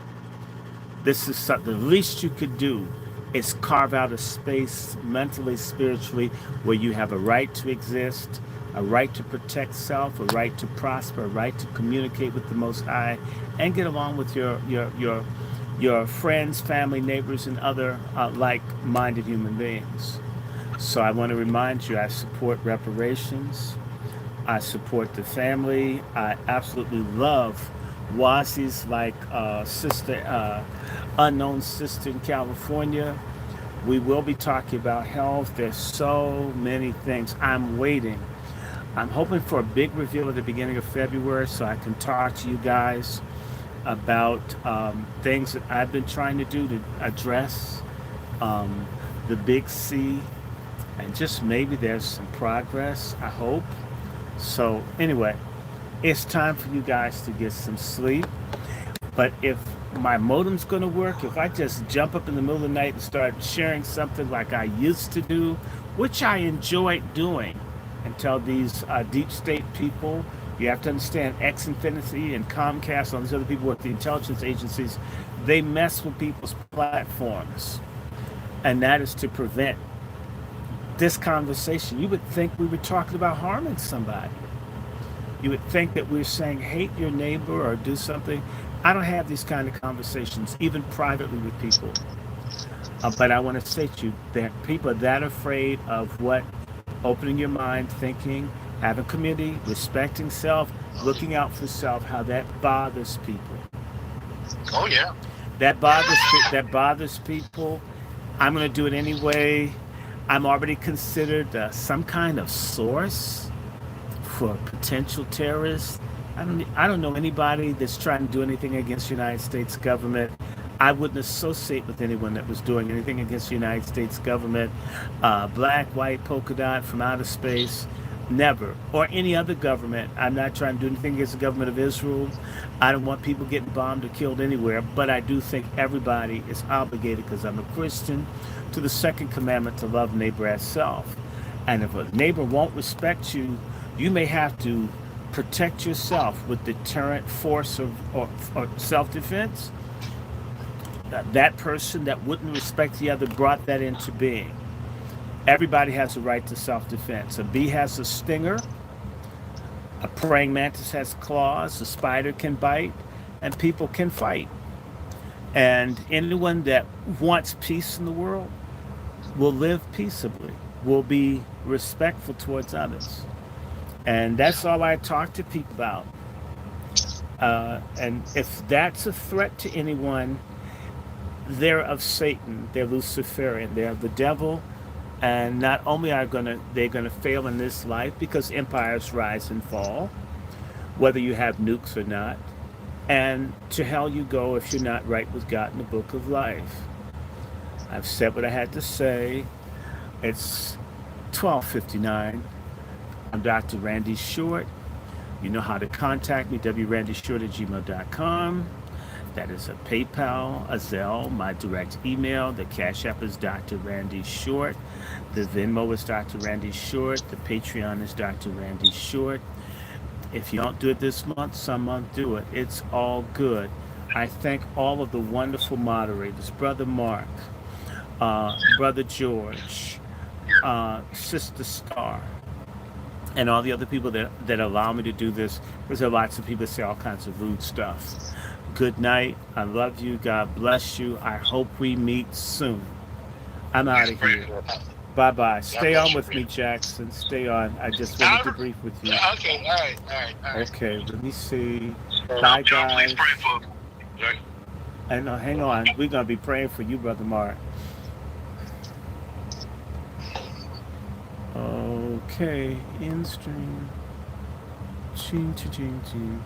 This is something, the least you could do is carve out a space mentally, spiritually, where you have a right to exist, a right to protect self, a right to prosper, a right to communicate with the Most High, and get along with your friends, family, neighbors, and other like-minded human beings. So I want to remind you, I support reparations. I support the family. I absolutely love Wazi's unknown sister in California. We will be talking about health. There's so many things. I'm waiting. I'm hoping for a big reveal at the beginning of February so I can talk to you guys about things that I've been trying to do to address the big C. And just maybe there's some progress, I hope. So anyway, it's time for you guys to get some sleep. But if my modem's going to work, if I just jump up in the middle of the night and start sharing something like I used to do, which I enjoyed doing, and tell these deep state people, you have to understand X-Infinity and Comcast, all these other people with the intelligence agencies, they mess with people's platforms. And that is to prevent this conversation. You would think we were talking about harming somebody. You would think that we're saying hate your neighbor or do something. I don't have these kind of conversations, even privately with people. But I want to say to you that people are that afraid of what opening your mind, thinking, having community, respecting self, looking out for self, how that bothers people. Oh yeah. That bothers people. I'm going to do it anyway. I'm already considered some kind of source for potential terrorists. I don't know anybody that's trying to do anything against the United States government. I wouldn't associate with anyone that was doing anything against the United States government. Black, white, polka dot from outer space, never. Or any other government. I'm not trying to do anything against the government of Israel. I don't want people getting bombed or killed anywhere. But I do think everybody is obligated, because I'm a Christian, to the second commandment to love neighbor as self. And if a neighbor won't respect you, you may have to protect yourself with deterrent force or self-defense. That person that wouldn't respect the other brought that into being. Everybody has a right to self-defense. A bee has a stinger, a praying mantis has claws, a spider can bite, and people can fight. And anyone that wants peace in the world will live peaceably, will be respectful towards others. And that's all I talk to people about. And if that's a threat to anyone, they're of Satan, they're Luciferian, they're of the devil, and not only they're gonna fail in this life, because empires rise and fall, whether you have nukes or not, and to hell you go if you're not right with God in the book of life. I've said what I had to say. It's 12:59. I'm Dr. Randy Short. You know how to contact me, wrandyshort@gmail.com. That is a PayPal, a Zelle, my direct email. The Cash App is Dr. Randy Short. The Venmo is Dr. Randy Short. The Patreon is Dr. Randy Short. If you don't do it this month, some month do it. It's all good. I thank all of the wonderful moderators, Brother Mark, Brother George, Sister Star, and all the other people that allow me to do this, because there are lots of people that say all kinds of rude stuff. Good night. I love you. God bless you. I hope we meet soon. I'm out of here. Bye-bye. Stay on with me, Jackson. Stay on. I just wanted to brief with you. Okay, all right. Okay, let me see. Y'all, Bye, please guys. pray for me. Okay? And hang on. We're going to be praying for you, Brother Mark. Okay, in stream. Ching, ching, ching.